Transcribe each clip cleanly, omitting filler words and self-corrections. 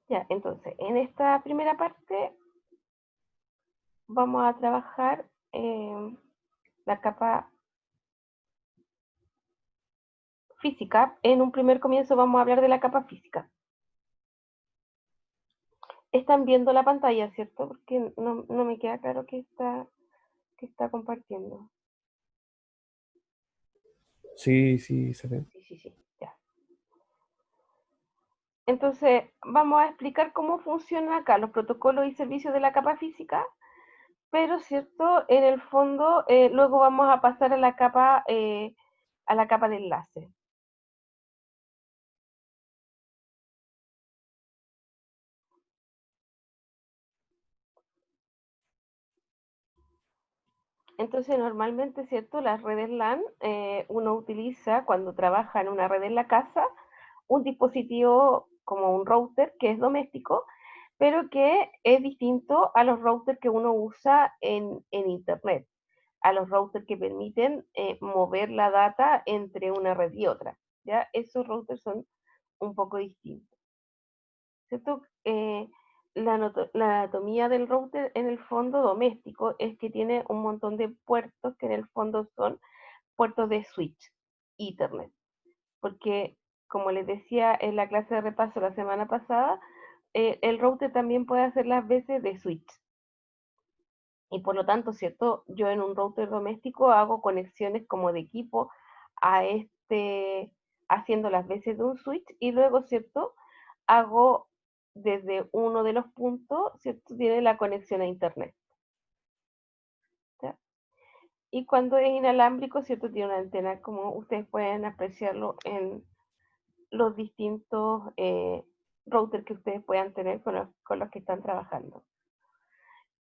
Ya, entonces, en esta primera parte vamos a trabajar la capa física. En un primer comienzo vamos a hablar de la capa física. Están viendo la pantalla, ¿cierto? Porque no me queda claro que está compartiendo. Sí, sí, se ve. Sí, sí, sí, ya. Entonces, vamos a explicar cómo funcionan acá los protocolos y servicios de la capa física, pero, ¿cierto? En el fondo, luego vamos a pasar a la capa de enlace. Entonces, normalmente, ¿cierto? Las redes LAN, uno utiliza cuando trabaja en una red en la casa, un dispositivo como un router que es doméstico, pero que es distinto a los routers que uno usa en Internet, a los routers que permiten mover la data entre una red y otra. ¿Ya? Esos routers son un poco distintos. ¿Cierto? La anatomía del router en el fondo doméstico es que tiene un montón de puertos que en el fondo son puertos de switch, Ethernet, porque como les decía en la clase de repaso la semana pasada, el router también puede hacer las veces de switch. Y por lo tanto, ¿cierto? Yo en un router doméstico hago conexiones como de equipo a haciendo las veces de un switch y luego, ¿cierto? Hago desde uno de los puntos, ¿cierto? Tiene la conexión a internet. ¿Ya? Y cuando es inalámbrico, ¿cierto? Tiene una antena como ustedes pueden apreciarlo en los distintos routers que ustedes puedan tener con los que están trabajando.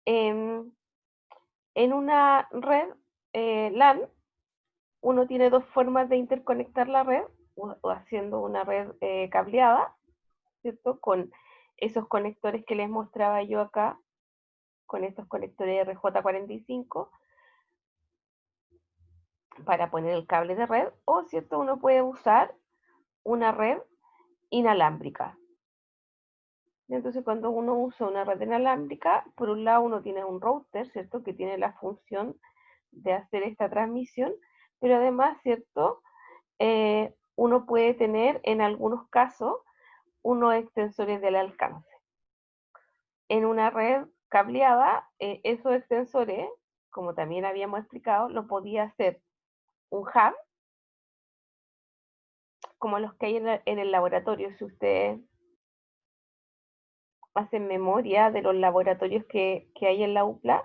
En, en una red LAN, uno tiene dos formas de interconectar la red, o haciendo una red cableada, ¿cierto? Con esos conectores que les mostraba yo acá, con estos conectores RJ45, para poner el cable de red, o, ¿cierto? Uno puede usar una red inalámbrica. Entonces, cuando uno usa una red inalámbrica, por un lado uno tiene un router, ¿cierto? Que tiene la función de hacer esta transmisión, pero además, ¿cierto? Uno puede tener en algunos casos unos extensores del alcance. En una red cableada, esos extensores, como también habíamos explicado, lo podía hacer un hub, como los que hay en el laboratorio. Si ustedes hacen memoria de los laboratorios que hay en la UPLA,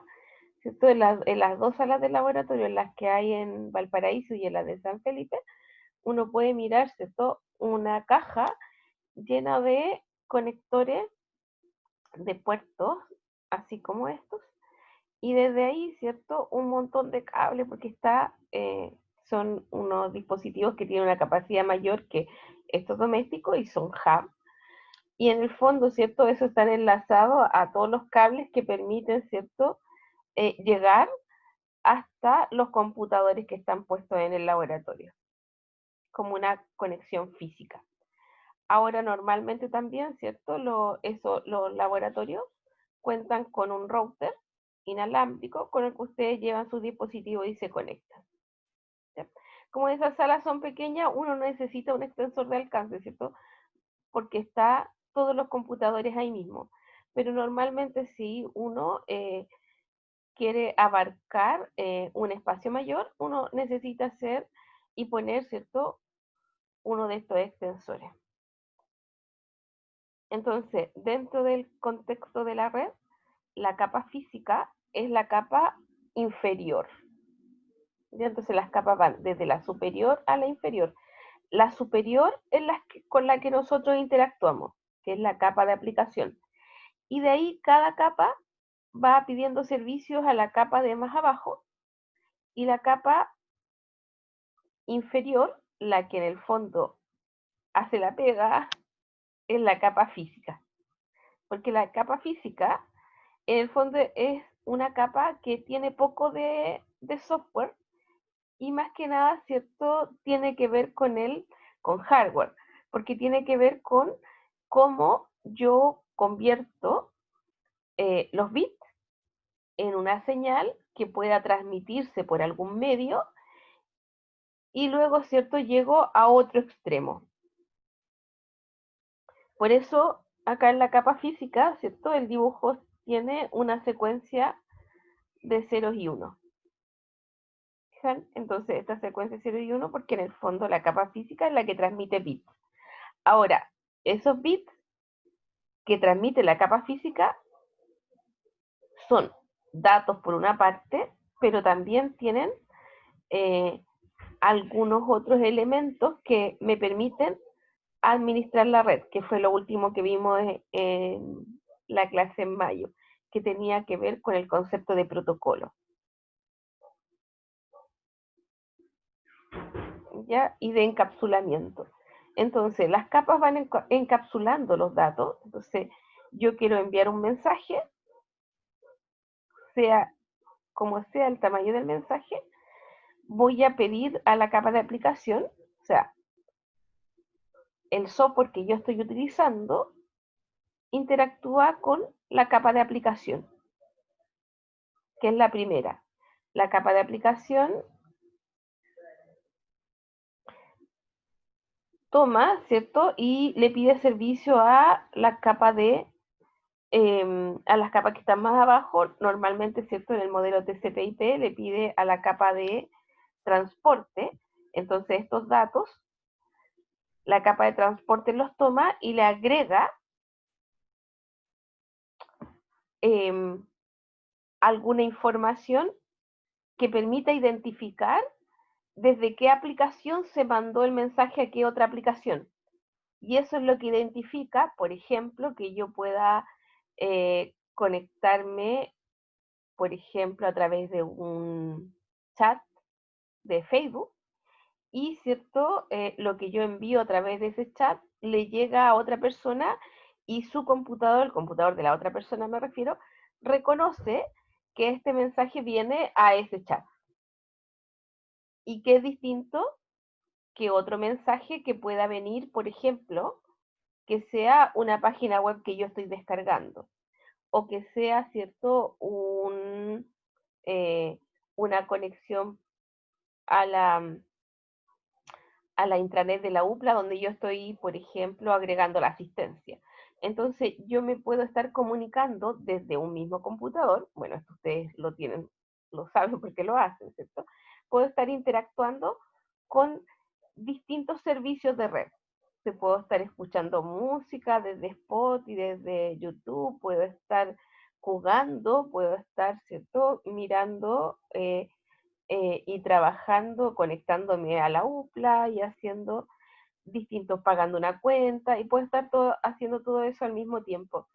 ¿cierto? En las dos salas de laboratorio, en las que hay en Valparaíso y en la de San Felipe, uno puede mirar, ¿cierto? Una caja llena de conectores de puertos, así como estos, y desde ahí, ¿cierto? Un montón de cables, porque son unos dispositivos que tienen una capacidad mayor que estos domésticos y son hub. Y en el fondo, ¿cierto? Eso está enlazado a todos los cables que permiten, ¿cierto? Llegar hasta los computadores que están puestos en el laboratorio, como una conexión física. Ahora, normalmente también, ¿cierto? Los laboratorios cuentan con un router inalámbrico con el que ustedes llevan sus dispositivos y se conectan. ¿Ya? Como esas salas son pequeñas, uno necesita un extensor de alcance, ¿cierto? Porque está todos los computadores ahí mismo. Pero normalmente si uno quiere abarcar un espacio mayor, uno necesita hacer y poner, ¿cierto? Uno de estos extensores. Entonces, dentro del contexto de la red, la capa física es la capa inferior. ¿Ya? Entonces, las capas van desde la superior a la inferior. La superior es con la que nosotros interactuamos, que es la capa de aplicación. Y de ahí cada capa va pidiendo servicios a la capa de más abajo, y la capa inferior, la que en el fondo hace la pega, es la capa física. Porque la capa física en el fondo es una capa que tiene poco de software y más que nada, ¿cierto? Tiene que ver con hardware, porque tiene que ver con cómo yo convierto los bits en una señal que pueda transmitirse por algún medio y luego, ¿cierto?, llego a otro extremo. Por eso, acá en la capa física, ¿cierto?, el dibujo tiene una secuencia de ceros y unos. ¿Fijan? Entonces, esta secuencia de 0 y 1, porque en el fondo la capa física es la que transmite bits. Ahora, esos bits que transmite la capa física son datos por una parte, pero también tienen eh, algunos otros elementos que me permiten administrar la red, que fue lo último que vimos en la clase en mayo, que tenía que ver con el concepto de protocolo. ¿Ya? Y de encapsulamiento. Entonces, las capas van encapsulando los datos. Entonces, yo quiero enviar un mensaje, sea como sea el tamaño del mensaje, voy a pedir a la capa de aplicación, o sea, el software que yo estoy utilizando interactúa con la capa de aplicación, que es la primera. La capa de aplicación toma, ¿cierto? Y le pide servicio a la capa de a las capas que están más abajo, normalmente, ¿cierto? En el modelo TCP/IP le pide a la capa de transporte, entonces estos datos, la capa de transporte los toma y le agrega eh, alguna información que permita identificar desde qué aplicación se mandó el mensaje a qué otra aplicación. Y eso es lo que identifica, por ejemplo, que yo pueda conectarme, por ejemplo, a través de un chat de Facebook y, ¿cierto? Lo que yo envío a través de ese chat le llega a otra persona y su computador, el computador de la otra persona me refiero, reconoce que este mensaje viene a ese chat y que es distinto que otro mensaje que pueda venir, por ejemplo, que sea una página web que yo estoy descargando o que sea, ¿cierto?, eh, una conexión a la intranet de la UPLA donde yo estoy, por ejemplo, agregando la asistencia. Entonces, yo me puedo estar comunicando desde un mismo computador, bueno, esto ustedes lo tienen, lo saben porque lo hacen, ¿cierto? Puedo estar interactuando con distintos servicios de red. Se puedo estar escuchando música desde Spotify, desde YouTube, puedo estar jugando, puedo estar, ¿cierto?, mirando y trabajando, conectándome a la UPLA y haciendo distintos, pagando una cuenta y puedo estar haciendo todo eso al mismo tiempo.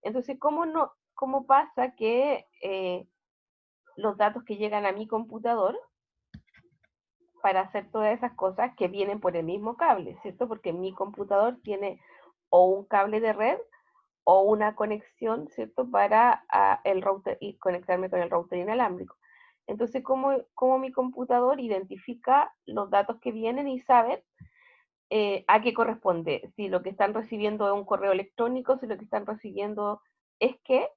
Entonces, ¿cómo pasa que los datos que llegan a mi computador para hacer todas esas cosas que vienen por el mismo cable, ¿cierto? Porque mi computador tiene o un cable de red o una conexión, ¿cierto? Para el router y conectarme con el router inalámbrico. Entonces, ¿cómo mi computador identifica los datos que vienen y sabe a qué corresponde? Si lo que están recibiendo es un correo electrónico, si lo que están recibiendo es que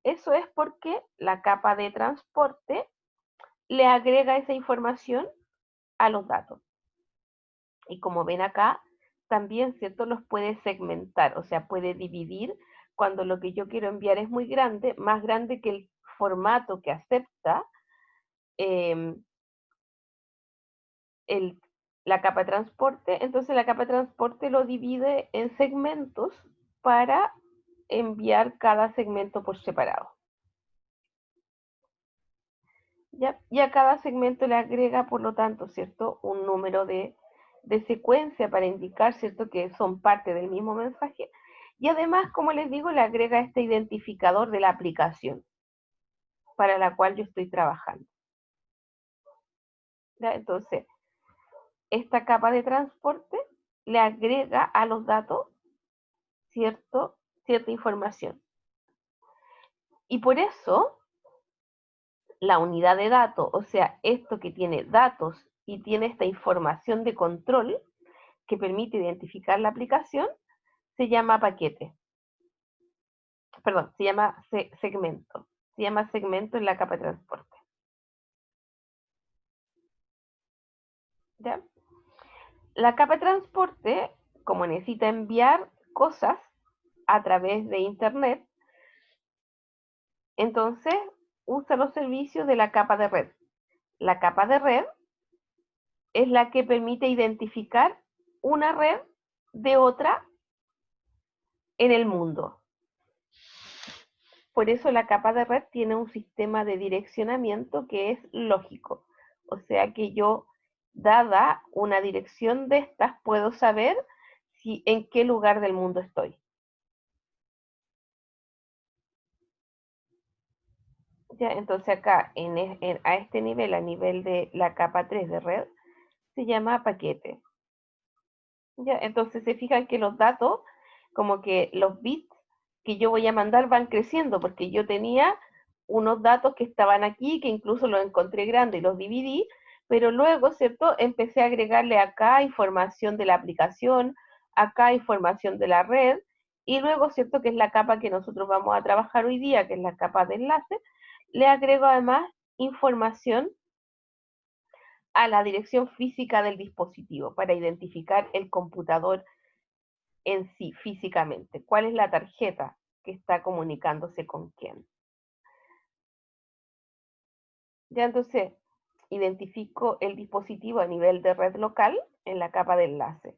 eso es porque la capa de transporte le agrega esa información a los datos. Y como ven acá, también, ¿cierto?, los puede segmentar, o sea, puede dividir cuando lo que yo quiero enviar es muy grande, más grande que el formato que acepta eh, el, la capa de transporte, entonces la capa de transporte lo divide en segmentos para enviar cada segmento por separado. ¿Ya? Y a cada segmento le agrega, por lo tanto, ¿cierto?, un número de secuencia para indicar, ¿cierto?, que son parte del mismo mensaje. Y además, como les digo, le agrega este identificador de la aplicación para la cual yo estoy trabajando. ¿Ya? Entonces, esta capa de transporte le agrega a los datos cierta información. Y por eso, la unidad de datos, o sea, esto que tiene datos y tiene esta información de control que permite identificar la aplicación, se llama paquete. perdón, se llama segmento. Se llama segmento en la capa de transporte. ¿Ya? La capa de transporte, como necesita enviar cosas a través de Internet, entonces usa los servicios de la capa de red. La capa de red es la que permite identificar una red de otra en el mundo. Por eso la capa de red tiene un sistema de direccionamiento que es lógico. O sea que yo, dada una dirección de estas, puedo saber en qué lugar del mundo estoy. ¿Ya? Entonces acá, a este nivel, a nivel de la capa 3 de red, se llama paquete. ¿Ya? Entonces se fijan que los datos, como que los bits que yo voy a mandar van creciendo, porque yo tenía unos datos que estaban aquí, que incluso los encontré grandes y los dividí, pero luego, ¿cierto? Empecé a agregarle acá información de la aplicación, acá información de la red, y luego, ¿cierto? Que es la capa que nosotros vamos a trabajar hoy día, que es la capa de enlace, le agrego además información a la dirección física del dispositivo para identificar el computador en sí, físicamente. ¿Cuál es la tarjeta que está comunicándose con quién? Ya entonces, identifico el dispositivo a nivel de red local en la capa de enlace.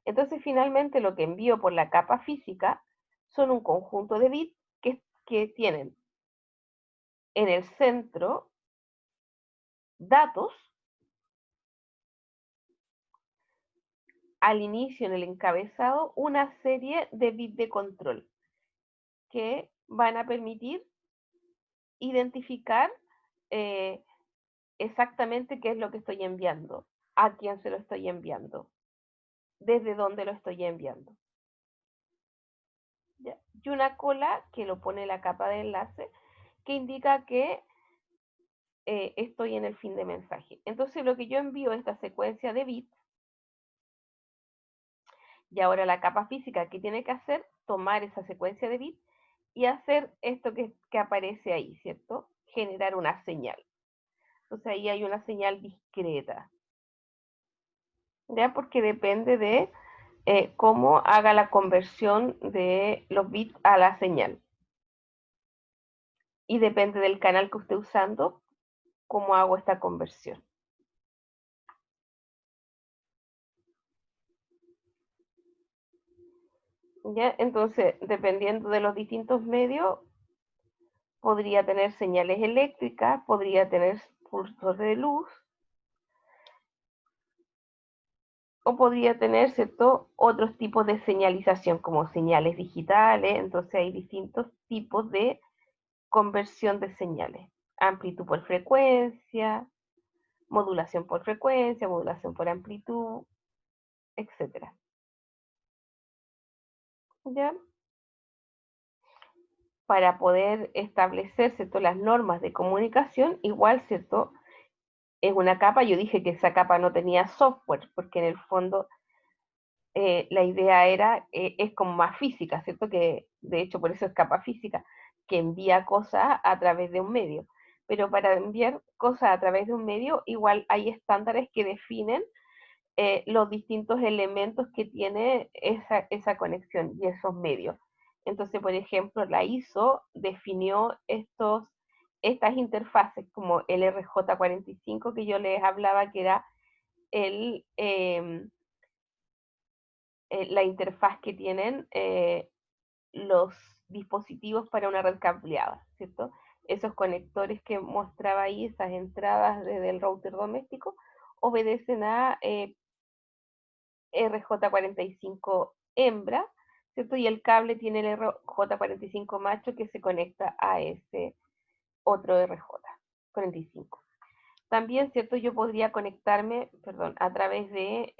Entonces, finalmente, lo que envío por la capa física son un conjunto de bits que tienen en el centro datos, al inicio en el encabezado una serie de bits de control que van a permitir identificar eh, exactamente qué es lo que estoy enviando, a quién se lo estoy enviando, desde dónde lo estoy enviando. ¿Ya? Y una cola que lo pone la capa de enlace que indica que estoy en el fin de mensaje. Entonces lo que yo envío es esta secuencia de bits y ahora la capa física que tiene que hacer, tomar esa secuencia de bits y hacer esto que aparece ahí, ¿cierto? Generar una señal. Entonces ahí hay una señal discreta, ¿ya? Porque depende de cómo haga la conversión de los bits a la señal. Y depende del canal que esté usando, cómo hago esta conversión. ¿Ya? Entonces, dependiendo de los distintos medios, podría tener señales eléctricas, podría tener pulsos de luz, o podría tener, ¿cierto?, otros tipos de señalización, como señales digitales. Entonces hay distintos tipos de conversión de señales. Amplitud por frecuencia, modulación por amplitud, etcétera. ¿Ya? Para poder establecer, ¿cierto?, las normas de comunicación, igual, ¿cierto?, es una capa. Yo dije que esa capa no tenía software, porque en el fondo la idea es como más física, ¿cierto? Que de hecho por eso es capa física, que envía cosas a través de un medio. Pero para enviar cosas a través de un medio, igual hay estándares que definen los distintos elementos que tiene esa conexión y esos medios. Entonces, por ejemplo, la ISO definió estas interfaces como el RJ45 que yo les hablaba, que era el, la interfaz que tienen los dispositivos para una red cableada, ¿cierto? Esos conectores que mostraba ahí, esas entradas desde el router doméstico, obedecen a RJ45 hembra, ¿cierto? Y el cable tiene el RJ45 macho que se conecta a ese otro RJ45. También, ¿cierto? Yo podría conectarme, perdón, a través de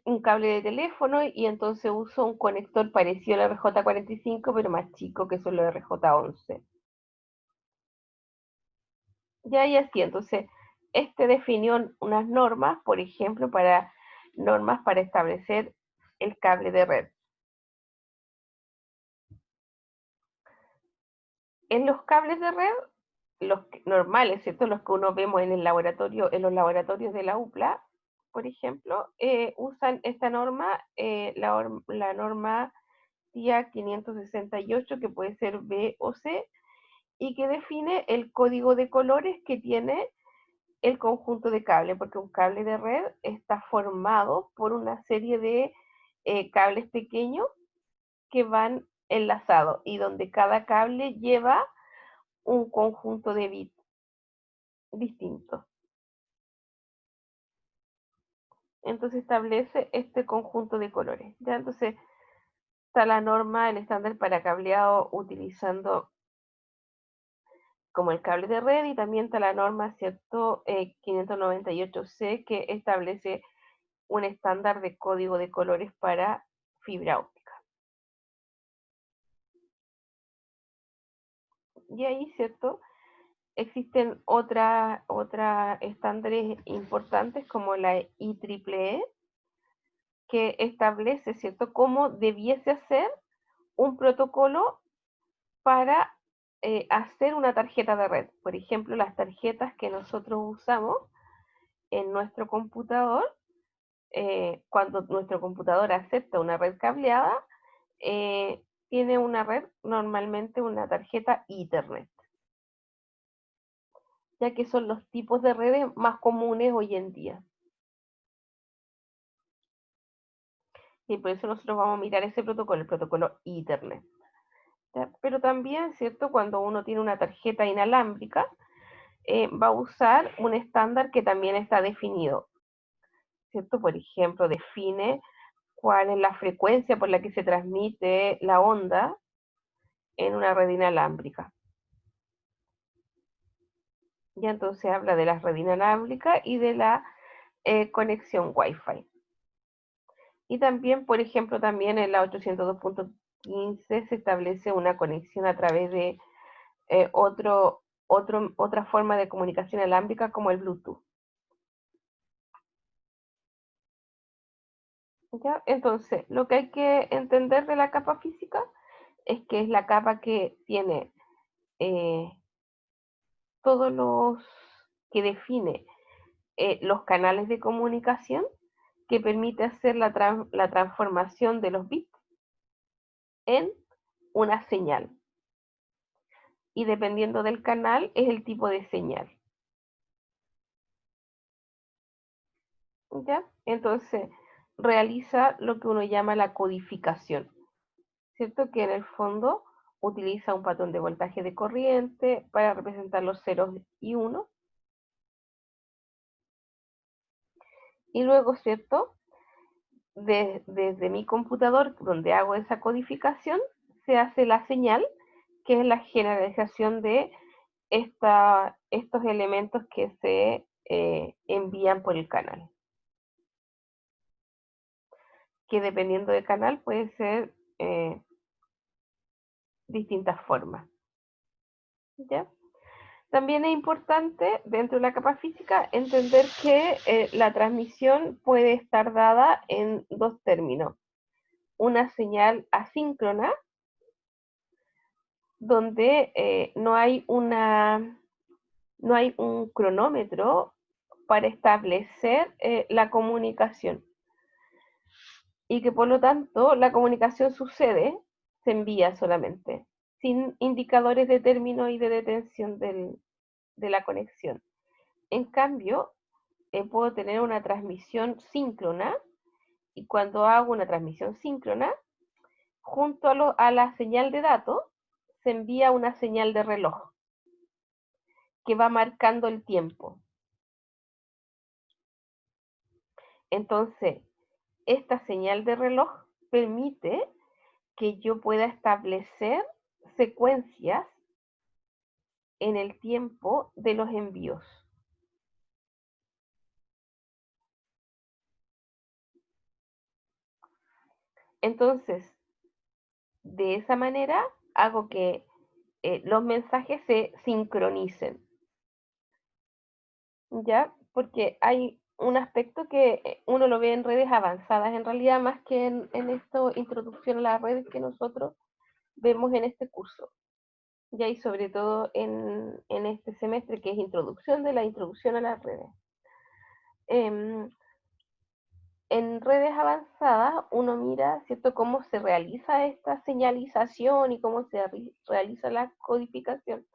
un cable de teléfono, y entonces uso un conector parecido al RJ45, pero más chico, que son los RJ11. Ya y así, entonces, este definió unas normas, por ejemplo, normas para establecer el cable de red. En los cables de red, normales, ¿cierto? Los que uno vemos en el laboratorio, en los laboratorios de la UPLA, por ejemplo, usan esta norma, la norma TIA 568, que puede ser B o C, y que define el código de colores que tiene el conjunto de cable, porque un cable de red está formado por una serie de cables pequeños que van enlazados y donde cada cable lleva un conjunto de bits distintos. Entonces establece este conjunto de colores. ¿Ya? Entonces está la norma, el estándar para cableado utilizando como el cable de red, y también está la norma, ¿cierto? 598C, que establece un estándar de código de colores para fibra óptica. Y ahí, ¿cierto? Existen otras estándares importantes como la IEEE, que establece, ¿cierto?, cómo debiese ser un protocolo para hacer una tarjeta de red. Por ejemplo, las tarjetas que nosotros usamos en nuestro computador, cuando nuestro computador acepta una red cableada, tiene una red, normalmente una tarjeta Ethernet, ya que son los tipos de redes más comunes hoy en día. Y por eso nosotros vamos a mirar ese protocolo, el protocolo Ethernet. ¿Ya? Pero también, ¿cierto? Cuando uno tiene una tarjeta inalámbrica, va a usar un estándar que también está definido, ¿cierto? Por ejemplo, define cuál es la frecuencia por la que se transmite la onda en una red inalámbrica. Ya entonces habla de la red inalámbrica y de la conexión Wi-Fi. Y también, por ejemplo, también en la 802.15 se establece una conexión a través de otra forma de comunicación inalámbrica como el Bluetooth. ¿Ya? Entonces, lo que hay que entender de la capa física es que es la capa que tiene eh, todos los, que define los canales de comunicación, que permite hacer la transformación de los bits en una señal. Y dependiendo del canal es el tipo de señal. ¿Ya? Entonces, realiza lo que uno llama la codificación, ¿cierto? Que en el fondo utiliza un patrón de voltaje de corriente para representar los ceros y unos. Y luego, ¿cierto? Desde mi computador, donde hago esa codificación, se hace la señal, que es la generalización de estos elementos que se envían por el canal. Que dependiendo del canal puede ser distintas formas. ¿Ya? También es importante, dentro de la capa física, entender que la transmisión puede estar dada en dos términos. Una señal asíncrona, donde no hay un cronómetro para establecer la comunicación. Y que por lo tanto la comunicación sucede, se envía solamente, sin indicadores de término y de detención de la conexión. En cambio, puedo tener una transmisión síncrona, y cuando hago una transmisión síncrona, junto a la señal de datos, se envía una señal de reloj que va marcando el tiempo. Entonces, esta señal de reloj permite que yo pueda establecer secuencias en el tiempo de los envíos. Entonces, de esa manera hago que los mensajes se sincronicen, ¿ya? Porque hay un aspecto que uno lo ve en redes avanzadas, en realidad, más que en esta introducción a las redes que nosotros vemos en este curso. ya y sobre todo en este semestre que es introducción de la introducción a las redes. Em, en redes avanzadas uno mira, ¿cierto?, cómo se realiza esta señalización y cómo se realiza la codificación.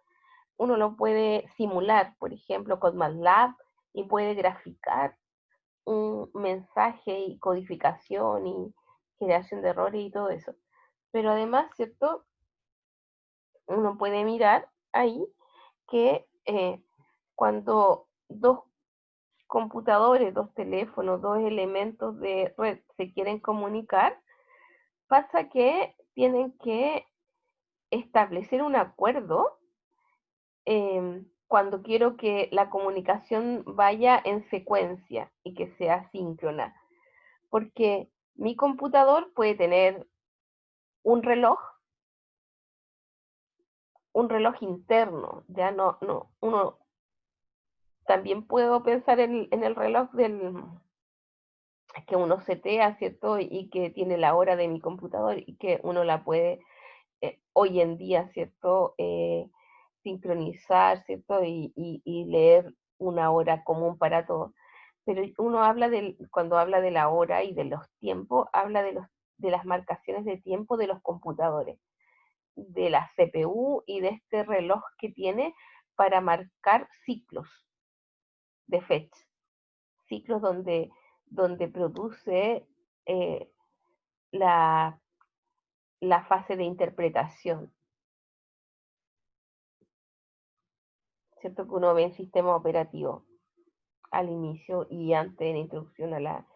Uno lo puede simular, por ejemplo, con MATLAB y puede graficar un mensaje y codificación y generación de errores y todo eso. Pero además, ¿cierto? Uno puede mirar ahí que cuando dos computadores, dos teléfonos, dos elementos de red se quieren comunicar, pasa que tienen que establecer un acuerdo cuando quiero que la comunicación vaya en secuencia y que sea síncrona. Porque mi computador puede tener un reloj, un reloj interno, ya no, uno también puedo pensar en el reloj que uno setea, ¿cierto? Y que tiene la hora de mi computador y que uno la puede hoy en día, ¿cierto? Sincronizar, ¿cierto? Y leer una hora común para todos. Pero uno habla cuando habla de la hora y de los tiempos, habla de las marcaciones de tiempo de los computadores, de la CPU y de este reloj que tiene para marcar ciclos de fecha, ciclos donde produce eh, la, la fase de interpretación, ¿cierto? Que uno ve en sistema operativo al inicio y antes de la introducción a la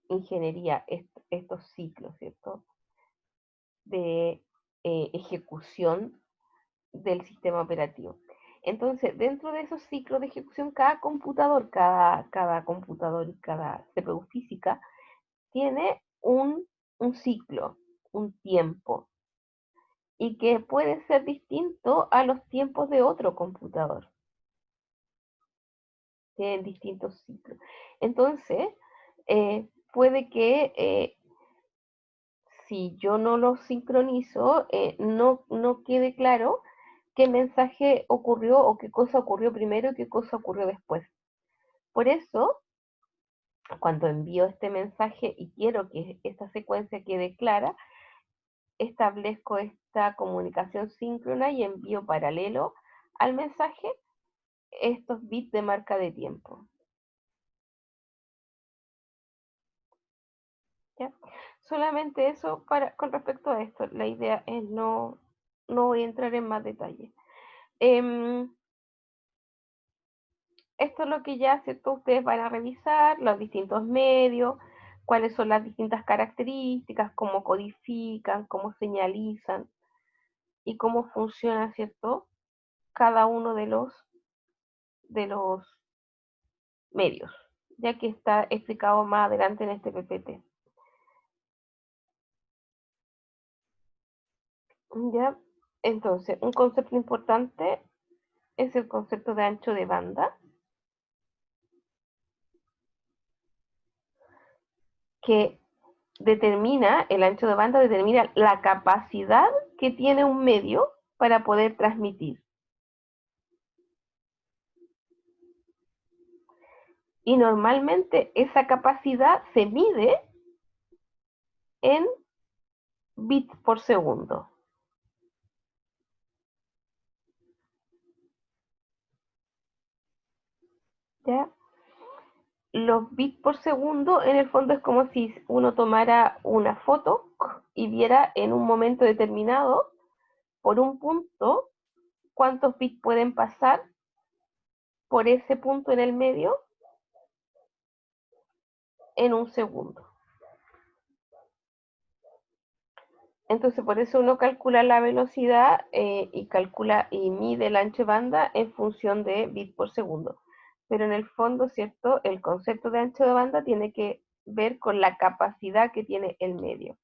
ingeniería, estos ciclos, ¿cierto? De ejecución del sistema operativo. Entonces, dentro de esos ciclos de ejecución, cada computador y cada CPU física tiene un ciclo, un tiempo, y que puede ser distinto a los tiempos de otro computador. Tienen distintos ciclos. Entonces, puede que si yo no lo sincronizo, no quede claro qué mensaje ocurrió o qué cosa ocurrió primero y qué cosa ocurrió después. Por eso, cuando envío este mensaje y quiero que esta secuencia quede clara, establezco esta comunicación síncrona y envío paralelo al mensaje estos bits de marca de tiempo. ¿Ya? Solamente eso con respecto a esto. La idea es no voy a entrar en más detalle. Esto es lo que ya, ¿cierto? Ustedes van a revisar los distintos medios, cuáles son las distintas características, cómo codifican, cómo señalizan y cómo funciona, ¿cierto? Cada uno de los medios, ya que está explicado más adelante en este PPT. ¿Ya? Entonces, un concepto importante es el concepto de ancho de banda, que determina, el ancho de banda determina la capacidad que tiene un medio para poder transmitir. Y normalmente esa capacidad se mide en bits por segundo. ¿Ya? Los bits por segundo en el fondo es como si uno tomara una foto y viera en un momento determinado, por un punto, cuántos bits pueden pasar por ese punto en el medio en un segundo. Entonces, por eso uno calcula la velocidad y calcula y mide el ancho de banda en función de bits por segundo. Pero en el fondo, ¿cierto? El concepto de ancho de banda tiene que ver con la capacidad que tiene el medio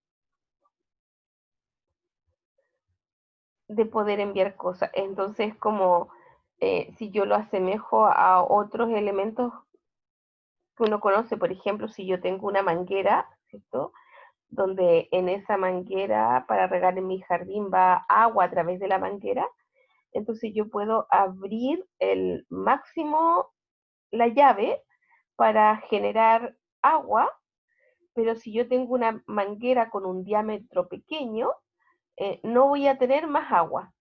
de poder enviar cosas. Entonces, como si yo lo asemejo a otros elementos que uno conoce, por ejemplo, si yo tengo una manguera, ¿cierto? Donde en esa manguera para regar en mi jardín va agua a través de la manguera. entonces yo puedo abrir el máximo la llave para generar agua, pero si yo tengo una manguera con un diámetro pequeño, no voy a tener más agua,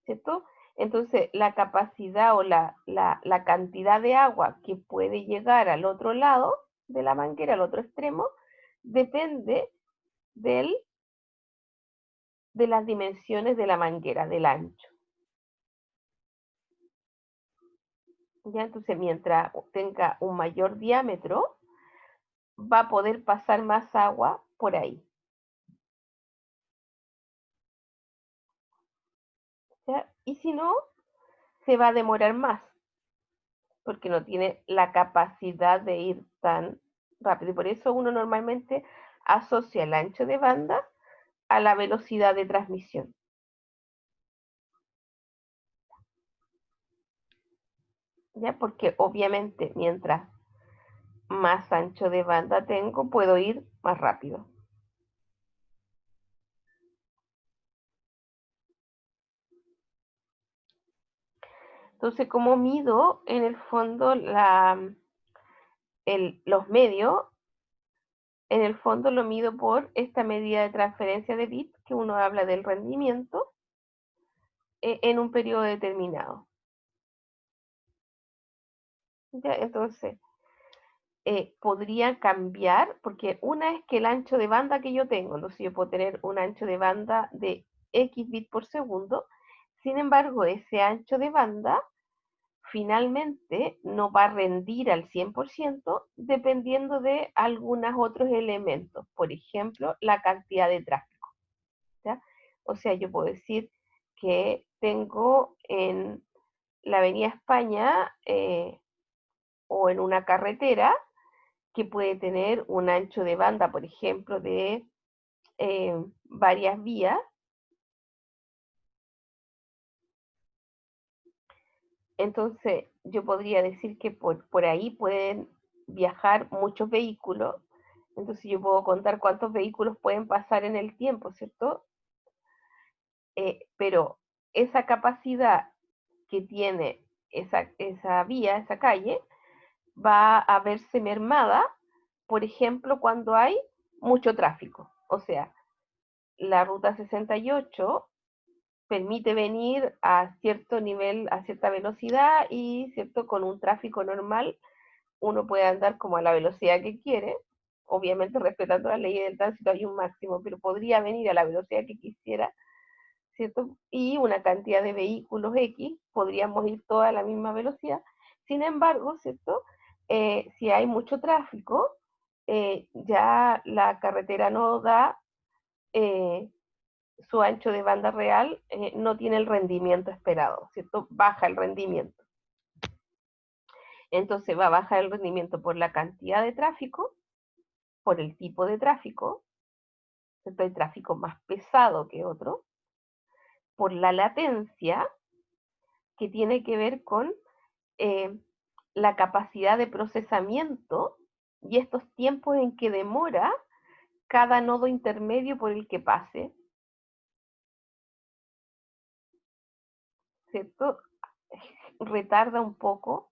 ¿cierto? Entonces, la capacidad o la cantidad de agua que puede llegar al otro lado de la manguera, al otro extremo, depende del, de las dimensiones de la manguera, del ancho. ¿Ya? Entonces, mientras tenga un mayor diámetro, va a poder pasar más agua por ahí. ¿Ya? Y si no, se va a demorar más, porque no tiene la capacidad de ir tan rápido. Y por eso uno normalmente asocia el ancho de banda a la velocidad de transmisión. ¿Ya? Porque obviamente mientras más ancho de banda tengo, puedo ir más rápido. Entonces, ¿cómo mido en el fondo los medios? En el fondo lo mido por esta medida de transferencia de bits que uno habla del rendimiento en un periodo determinado. ¿Ya? Entonces, podría cambiar, porque una es que el ancho de banda que yo tengo, entonces yo puedo tener un ancho de banda de X bits por segundo, sin embargo, ese ancho de banda finalmente no va a rendir al 100% dependiendo de algunos otros elementos, por ejemplo, la cantidad de tráfico. ¿Ya? O sea, yo puedo decir que tengo en la Avenida España o en una carretera que puede tener un ancho de banda, por ejemplo, de varias vías. Entonces, yo podría decir que por ahí pueden viajar muchos vehículos. Entonces, yo puedo contar cuántos vehículos pueden pasar en el tiempo, ¿cierto? Pero esa capacidad que tiene esa vía, esa calle, va a verse mermada, por ejemplo, cuando hay mucho tráfico. O sea, la ruta 68 permite venir a cierto nivel, a cierta velocidad y cierto con un tráfico normal uno puede andar como a la velocidad que quiere, obviamente respetando la ley del tránsito hay un máximo, pero podría venir a la velocidad que quisiera, ¿cierto? Y una cantidad de vehículos X, podríamos ir toda a la misma velocidad. Sin embargo, ¿cierto? Si hay mucho tráfico, ya la carretera no da su ancho de banda real, no tiene el rendimiento esperado, ¿cierto? Baja el rendimiento. Entonces va a bajar el rendimiento por la cantidad de tráfico, por el tipo de tráfico, ¿cierto? Hay tráfico más pesado que otro, por la latencia, que tiene que ver con eh, la capacidad de procesamiento y estos tiempos en que demora cada nodo intermedio por el que pase, ¿cierto? Retarda un poco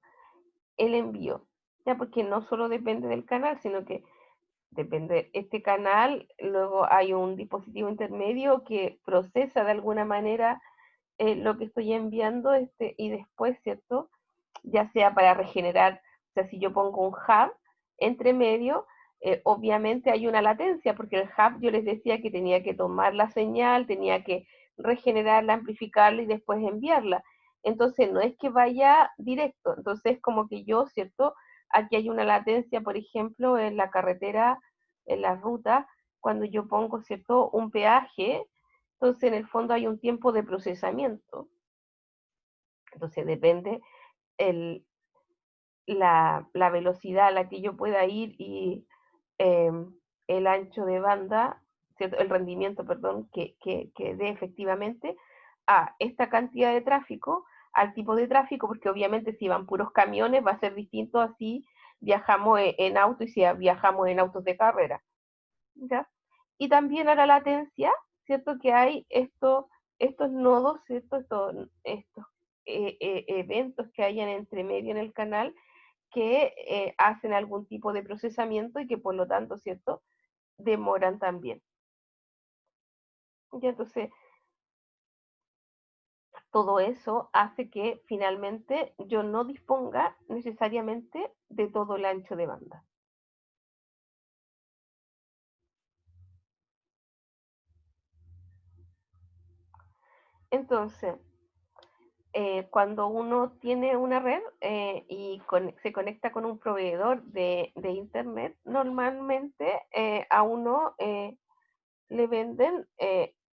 el envío, ya porque no solo depende del canal, sino que depende de este canal, luego hay un dispositivo intermedio que procesa de alguna manera lo que estoy enviando y después, ¿cierto? Ya sea para regenerar, o sea, si yo pongo un hub entre medio, obviamente hay una latencia, porque el hub yo les decía que tenía que tomar la señal, tenía que regenerarla, amplificarla y después enviarla. Entonces no es que vaya directo, entonces como que yo, ¿cierto? Aquí hay una latencia, por ejemplo, en la carretera, en la ruta, cuando yo pongo, ¿cierto? Un peaje, entonces en el fondo hay un tiempo de procesamiento. Entonces depende el, la velocidad a la que yo pueda ir y eh, el ancho de banda, ¿cierto? El rendimiento, perdón, que dé efectivamente a esta cantidad de tráfico, al tipo de tráfico, porque obviamente si van puros camiones va a ser distinto así viajamos en auto y si viajamos en autos de carrera. ¿Ya? Y también a la latencia, ¿cierto? Que hay esto estos nodos, ¿cierto? Estos eventos que hayan entre medio en el canal que hacen algún tipo de procesamiento y que por lo tanto, ¿cierto? Demoran también. Y entonces, todo eso hace que finalmente yo no disponga necesariamente de todo el ancho de banda. Entonces, cuando uno tiene una red y se conecta con un proveedor de Internet, normalmente a uno le venden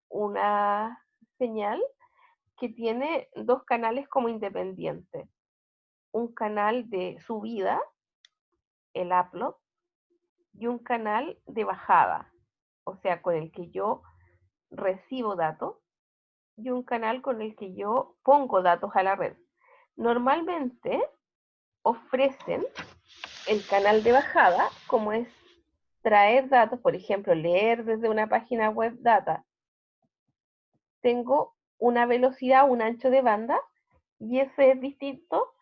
una señal que tiene dos canales como independientes. Un canal de subida, el upload, y un canal de bajada, o sea, con el que yo recibo datos, y un canal con el que yo pongo datos a la red. Normalmente ofrecen el canal de bajada, como es traer datos, por ejemplo, leer desde una página web data. Tengo una velocidad, un ancho de banda, y ese es distinto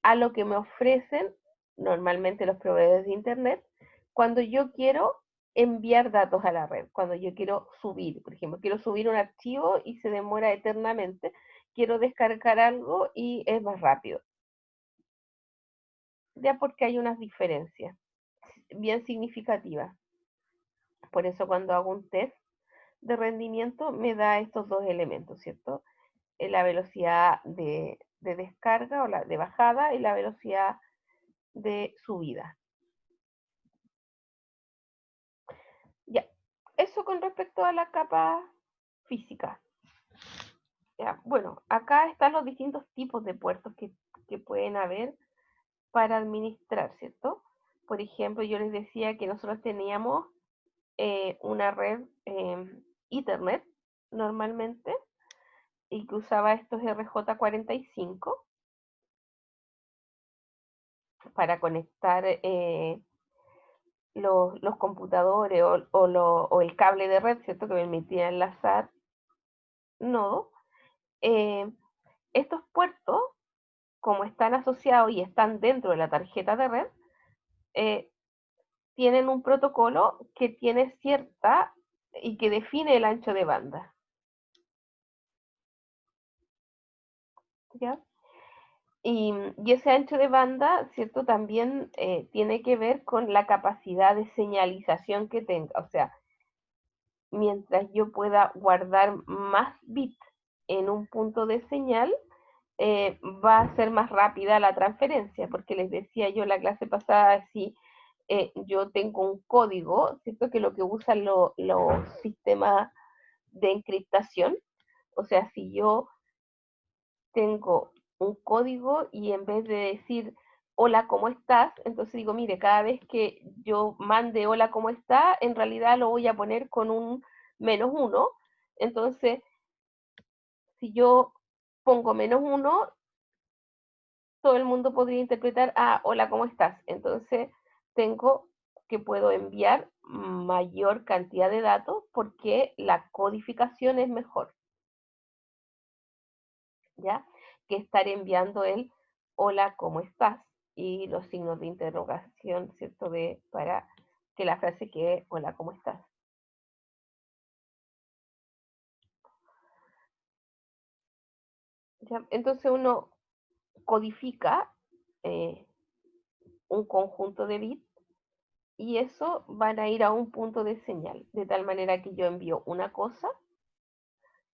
a lo que me ofrecen normalmente los proveedores de Internet cuando yo quiero enviar datos a la red, cuando yo quiero subir, por ejemplo, quiero subir un archivo y se demora eternamente, quiero descargar algo y es más rápido. Ya porque hay unas diferencias bien significativas. Por eso cuando hago un test de rendimiento me da estos dos elementos, ¿cierto? La velocidad de descarga o la de bajada y la velocidad de subida. Ya, eso con respecto a la capa física. Ya, bueno, acá están los distintos tipos de puertos que pueden haber para administrar, ¿cierto? Por ejemplo, yo les decía que nosotros teníamos una red Ethernet normalmente y que usaba estos RJ45 para conectar los computadores o el cable de red, ¿cierto? Que permitía enlazar nodos. Eh, estos puertos, como están asociados y están dentro de la tarjeta de red, eh, tienen un protocolo que tiene cierta y que define el ancho de banda. ¿Ya? Y ese ancho de banda, ¿cierto? También tiene que ver con la capacidad de señalización que tenga. O sea, mientras yo pueda guardar más bits en un punto de señal, va a ser más rápida la transferencia, porque les decía yo en la clase pasada, si yo tengo un código, ¿cierto? Que lo que usan los sistemas de encriptación, o sea, si yo tengo un código y en vez de decir hola, ¿cómo estás? Entonces digo, mire, cada vez que yo mande hola, ¿cómo está? En realidad lo voy a poner con un -1. Entonces, si yo pongo -1, todo el mundo podría interpretar, ah, hola, ¿cómo estás? Entonces, tengo que puedo enviar mayor cantidad de datos porque la codificación es mejor, ¿ya? Que estar enviando el hola, ¿cómo estás? Y los signos de interrogación, ¿cierto? Para que la frase quede hola, ¿cómo estás? ¿Ya? Entonces uno codifica eh, un conjunto de bits y eso van a ir a un punto de señal, de tal manera que yo envío una cosa,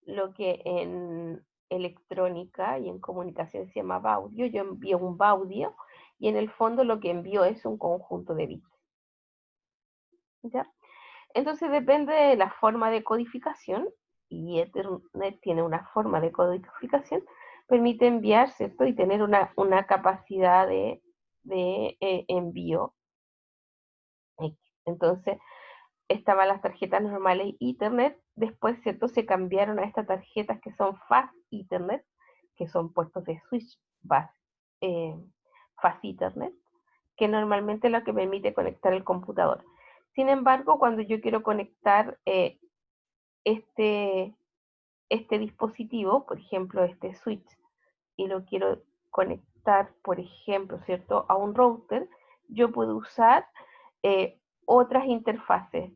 lo que en electrónica y en comunicación se llama baudio, yo envío un baudio y en el fondo lo que envío es un conjunto de bits. ¿Ya? Entonces depende de la forma de codificación y Ethernet tiene una forma de codificación, permite enviar, ¿cierto? Y tener una capacidad de envío. Entonces, estaban las tarjetas normales Ethernet, después, ¿cierto? Se cambiaron a estas tarjetas que son Fast Ethernet, que son puertos de switch eh, Fast Ethernet, que normalmente es lo que permite conectar el computador. Sin embargo, cuando yo quiero conectar este este dispositivo, por ejemplo, este switch, y lo quiero conectar, por ejemplo, ¿cierto?, a un router, yo puedo usar otras interfaces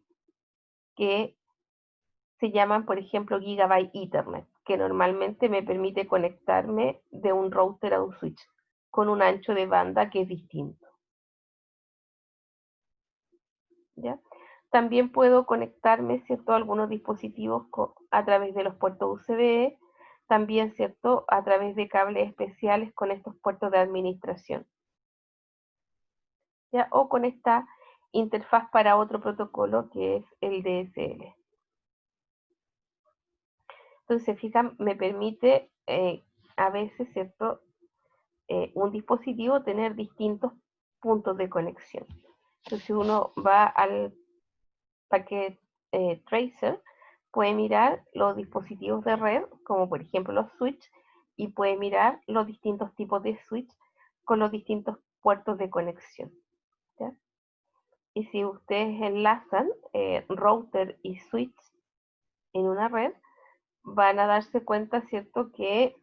que se llaman, por ejemplo, Gigabyte Ethernet, que normalmente me permite conectarme de un router a un switch con un ancho de banda que es distinto. ¿Ya? También puedo conectarme, ¿cierto?, a algunos dispositivos a través de los puertos USB, también, ¿cierto?, a través de cables especiales con estos puertos de administración. ¿Ya? O con esta interfaz para otro protocolo que es el DSL. Entonces, fijan, me permite a veces, ¿cierto?, un dispositivo tener distintos puntos de conexión. Entonces, si uno va al Packet Tracer, puede mirar los dispositivos de red, como por ejemplo los switch, y puede mirar los distintos tipos de switch con los distintos puertos de conexión. ¿Ya? Y si ustedes enlazan router y switch en una red, van a darse cuenta, ¿cierto?, que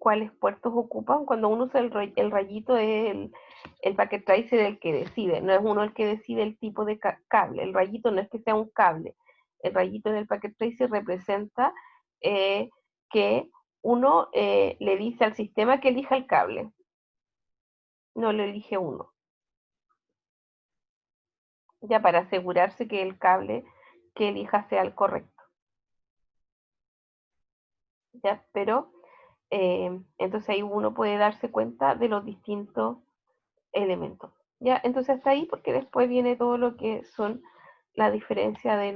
cuáles puertos ocupan. Cuando uno usa el rayito, es el packet tracer el que decide, no es uno el que decide el tipo de cable. El rayito no es que sea un cable, el rayito en el packet tracer representa que uno le dice al sistema que elija el cable, no lo elige uno, ya para asegurarse que el cable que elija sea el correcto. ¿Ya? Pero entonces ahí uno puede darse cuenta de los distintos elementos. ¿Ya? Entonces hasta ahí, porque después viene todo lo que son la diferencia de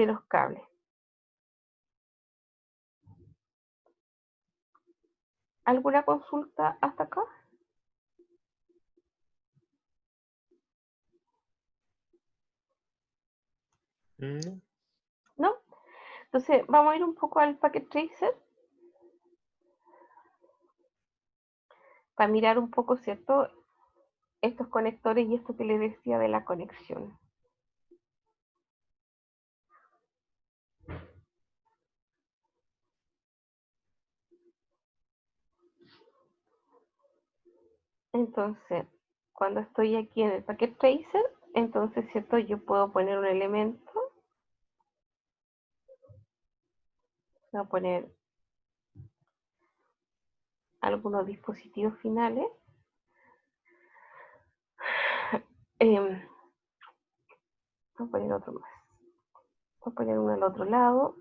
los cables. ¿Alguna consulta hasta acá? No. ¿No? Entonces vamos a ir un poco al Packet Tracer para mirar un poco, ¿cierto?, estos conectores y esto que les decía de la conexión. Entonces, cuando estoy aquí en el Packet Tracer, entonces, ¿cierto?, yo puedo poner un elemento. Voy a poner algunos dispositivos finales. Voy a poner otro más. Voy a poner uno al otro lado.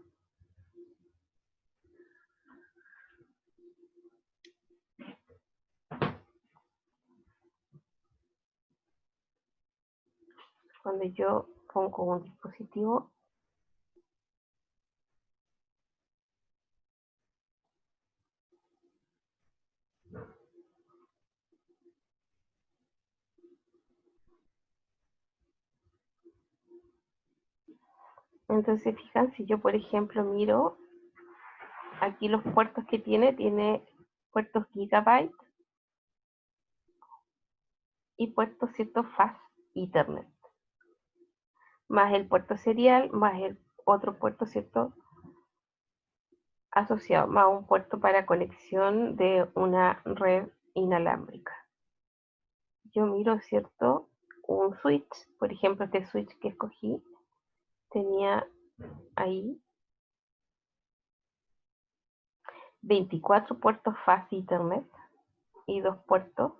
Cuando yo pongo un dispositivo, entonces fijan, si yo por ejemplo miro aquí los puertos que tiene puertos Gigabyte y puertos, ¿cierto?, Fast Ethernet, más el puerto serial, más el otro puerto, ¿cierto?, asociado, más un puerto para conexión de una red inalámbrica. Yo miro, ¿cierto?, un switch, por ejemplo, este switch que escogí tenía ahí 24 puertos Fast Ethernet y 2 puertos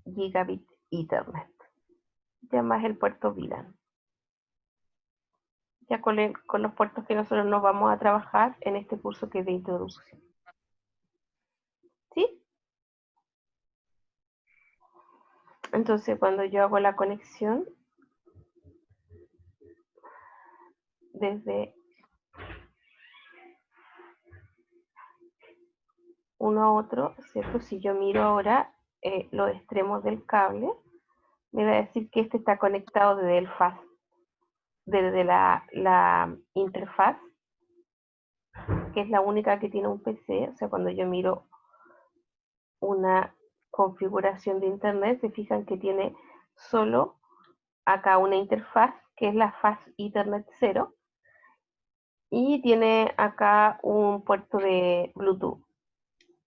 Gigabit Ethernet, ya más el puerto VLAN. Ya con los puertos que nosotros nos vamos a trabajar en este curso que es de introducción. ¿Sí? Entonces, cuando yo hago la conexión desde uno a otro, ¿cierto? Si yo miro ahora los extremos del cable, me va a decir que este está conectado desde el faz, desde la interfaz, que es la única que tiene un PC. O sea, cuando yo miro una configuración de internet, se fijan que tiene solo acá una interfaz que es la Fast Ethernet 0, y tiene acá un puerto de Bluetooth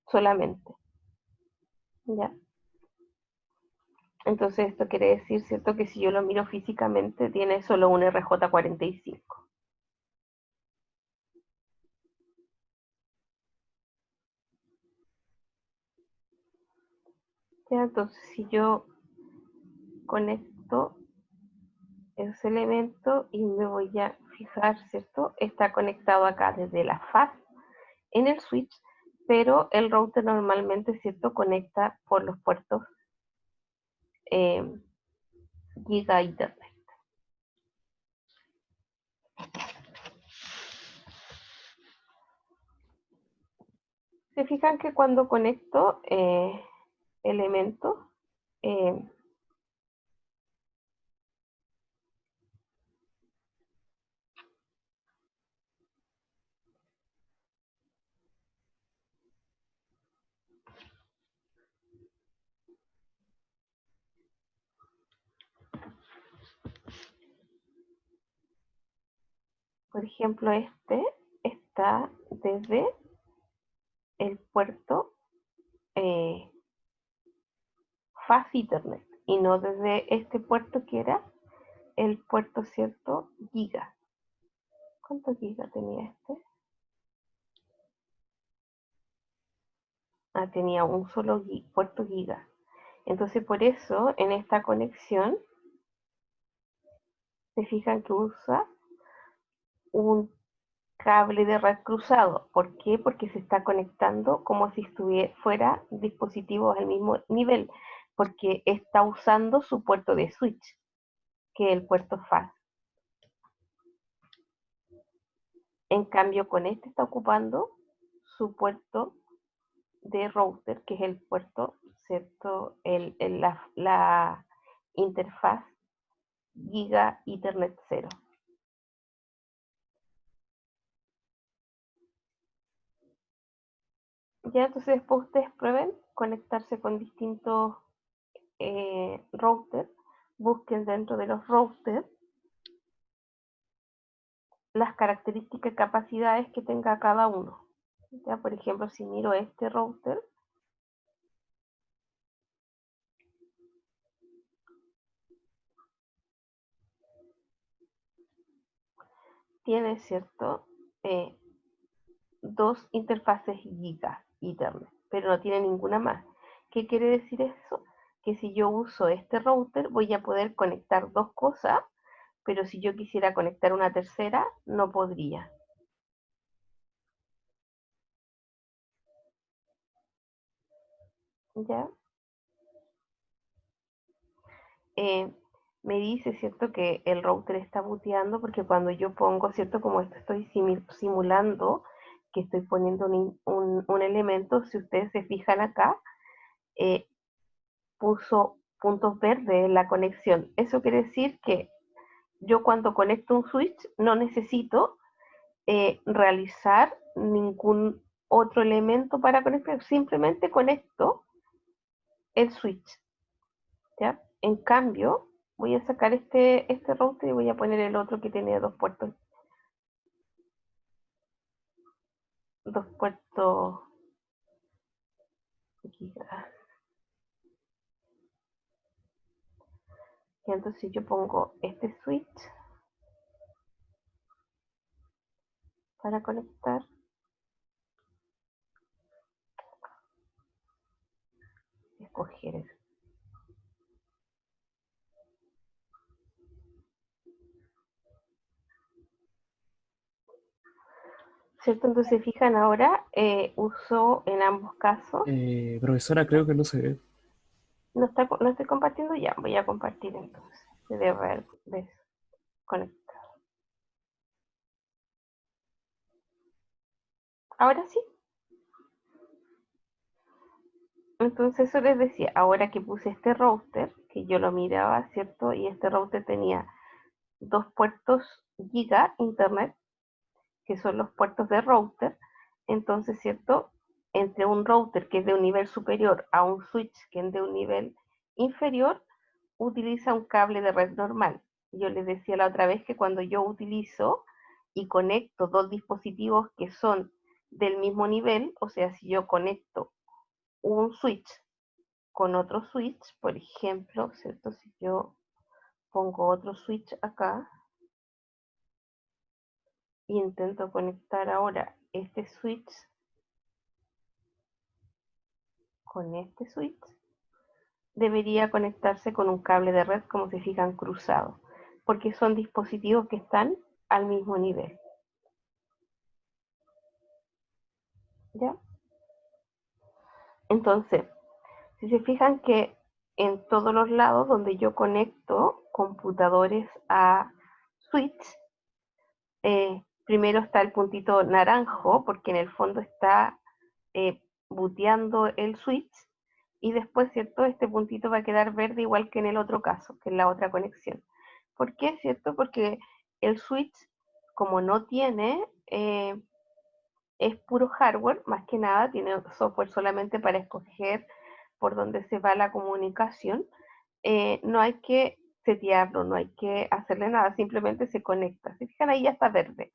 solamente, ¿ya? Entonces esto quiere decir, ¿cierto? Que si yo lo miro físicamente tiene solo un RJ45. ¿Ya? Entonces si yo conecto ese elemento y me voy a fijar, ¿cierto? Está conectado acá desde la faz en el switch, pero el router normalmente, ¿cierto? Conecta por los puertos eh, Giga Ethernet. Se fijan que cuando conecto elementos, eh, por ejemplo, este está desde el puerto eh, Fast Ethernet y no desde este puerto que era el puerto, ¿cierto? Giga. ¿Cuántos gigas tenía este? Ah, tenía un solo puerto giga. Entonces, por eso, en esta conexión, se fijan que usa un cable de red cruzado. ¿Por qué? Porque se está conectando como si fuera dispositivos al mismo nivel, porque está usando su puerto de switch, que es el puerto fast. En cambio, con este está ocupando su puerto de router, que es el puerto, ¿cierto? La interfaz Giga Ethernet 0. Ya, entonces después ustedes prueben conectarse con distintos routers, busquen dentro de los routers las características y capacidades que tenga cada uno. Ya, por ejemplo, si miro este router, tiene, ¿cierto? Dos interfaces Giga Ethernet, pero no tiene ninguna más. ¿Qué quiere decir eso? Que si yo uso este router voy a poder conectar dos cosas, pero si yo quisiera conectar una tercera, no podría. ¿Ya? Eh, me dice, ¿cierto? Que el router está booteando porque cuando yo pongo, ¿cierto? Como esto estoy simulando que estoy poniendo un elemento, si ustedes se fijan acá, eh, puso puntos verdes en la conexión. Eso quiere decir que yo cuando conecto un switch no necesito realizar ningún otro elemento para conectar, simplemente conecto el switch, ¿ya? En cambio, voy a sacar este router y voy a poner el otro que tiene dos puertos giga. Y entonces yo pongo este switch para conectar, escoger eso. ¿Cierto? Entonces fijan ahora, uso en ambos casos. Profesora, creo que no se ve. No estoy compartiendo ya, voy a compartir entonces. Se debe haber desconectado. Ahora sí. Entonces eso les decía, ahora que puse este router, que yo lo miraba, ¿cierto? Y este router tenía dos puertos giga internet, que son los puertos de router. Entonces, ¿cierto? Entre un router que es de un nivel superior a un switch que es de un nivel inferior, utiliza un cable de red normal. Yo les decía la otra vez que cuando yo utilizo y conecto dos dispositivos que son del mismo nivel, o sea, si yo conecto un switch con otro switch, por ejemplo, ¿cierto? Si yo pongo otro switch acá y intento conectar ahora este switch con este switch, debería conectarse con un cable de red como se fijan cruzado, porque son dispositivos que están al mismo nivel. ¿Ya? Entonces, si se fijan que en todos los lados donde yo conecto computadores a switch, primero está el puntito naranjo, porque en el fondo está booteando el switch, y después, ¿cierto? Este puntito va a quedar verde igual que en el otro caso, que es la otra conexión. ¿Por qué, cierto? Porque el switch, como no tiene, es puro hardware, más que nada, tiene software solamente para escoger por dónde se va la comunicación, no hay que setearlo, no hay que hacerle nada, simplemente se conecta. Si fijan ahí ya está verde.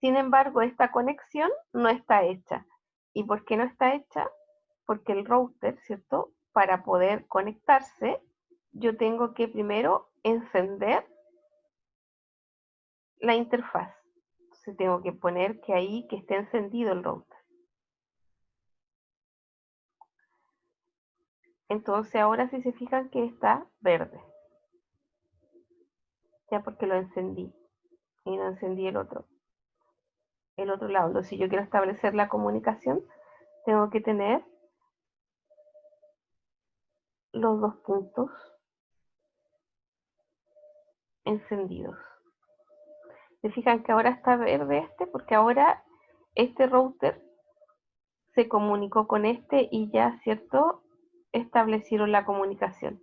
Sin embargo, esta conexión no está hecha. ¿Y por qué no está hecha? Porque el router, ¿cierto? Para poder conectarse, yo tengo que primero encender la interfaz. Entonces tengo que poner que ahí que esté encendido el router. Entonces ahora si se fijan que está verde. Ya porque lo encendí. Y no encendí el otro lado. Entonces si yo quiero establecer la comunicación, tengo que tener los dos puntos encendidos. Se fijan que ahora está verde este, porque ahora este router se comunicó con este y ya, ¿cierto? Establecieron la comunicación.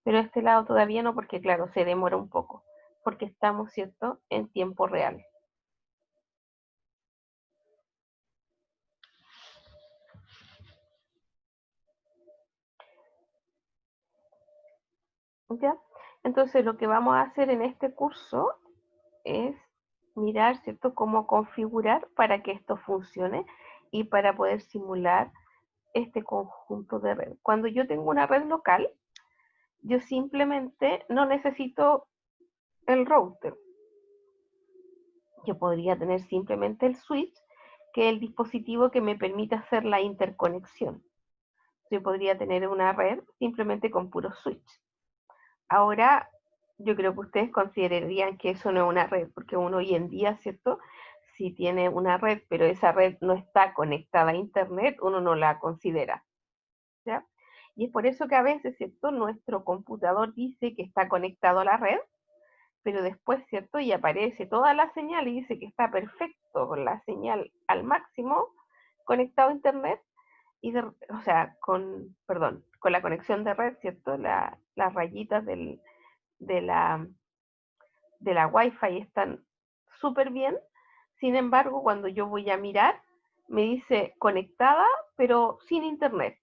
Pero este lado todavía no, porque claro, se demora un poco, porque estamos, ¿cierto? En tiempo real. ¿Ya? Entonces lo que vamos a hacer en este curso es mirar, ¿cierto?, cómo configurar para que esto funcione y para poder simular este conjunto de red. Cuando yo tengo una red local, yo simplemente no necesito el router. Yo podría tener simplemente el switch, que es el dispositivo que me permite hacer la interconexión. Yo podría tener una red simplemente con puro switch. Ahora, yo creo que ustedes considerarían que eso no es una red, porque uno hoy en día, ¿cierto? Si tiene una red, pero esa red no está conectada a Internet, uno no la considera, ¿ya? Y es por eso que a veces, ¿cierto? Nuestro computador dice que está conectado a la red, pero después, ¿cierto? Y aparece toda la señal y dice que está perfecto con la señal al máximo conectado a Internet, o sea, perdón, con la conexión de red, ¿cierto? Las rayitas de la, de la Wi-Fi están súper bien. Sin embargo, cuando yo voy a mirar, me dice conectada, pero sin internet.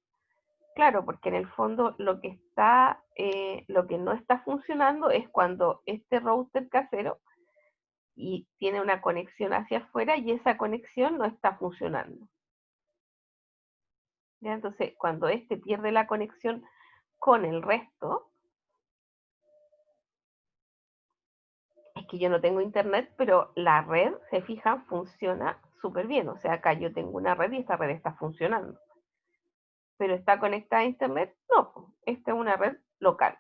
Claro, porque en el fondo lo que no está funcionando es cuando este router casero y tiene una conexión hacia afuera y esa conexión no está funcionando. ¿Ya? Entonces, cuando este pierde la conexión con el resto, es que yo no tengo internet, pero la red, se fijan, funciona súper bien. O sea, acá yo tengo una red y esta red está funcionando. Pero está conectada a internet, no, esta es una red local.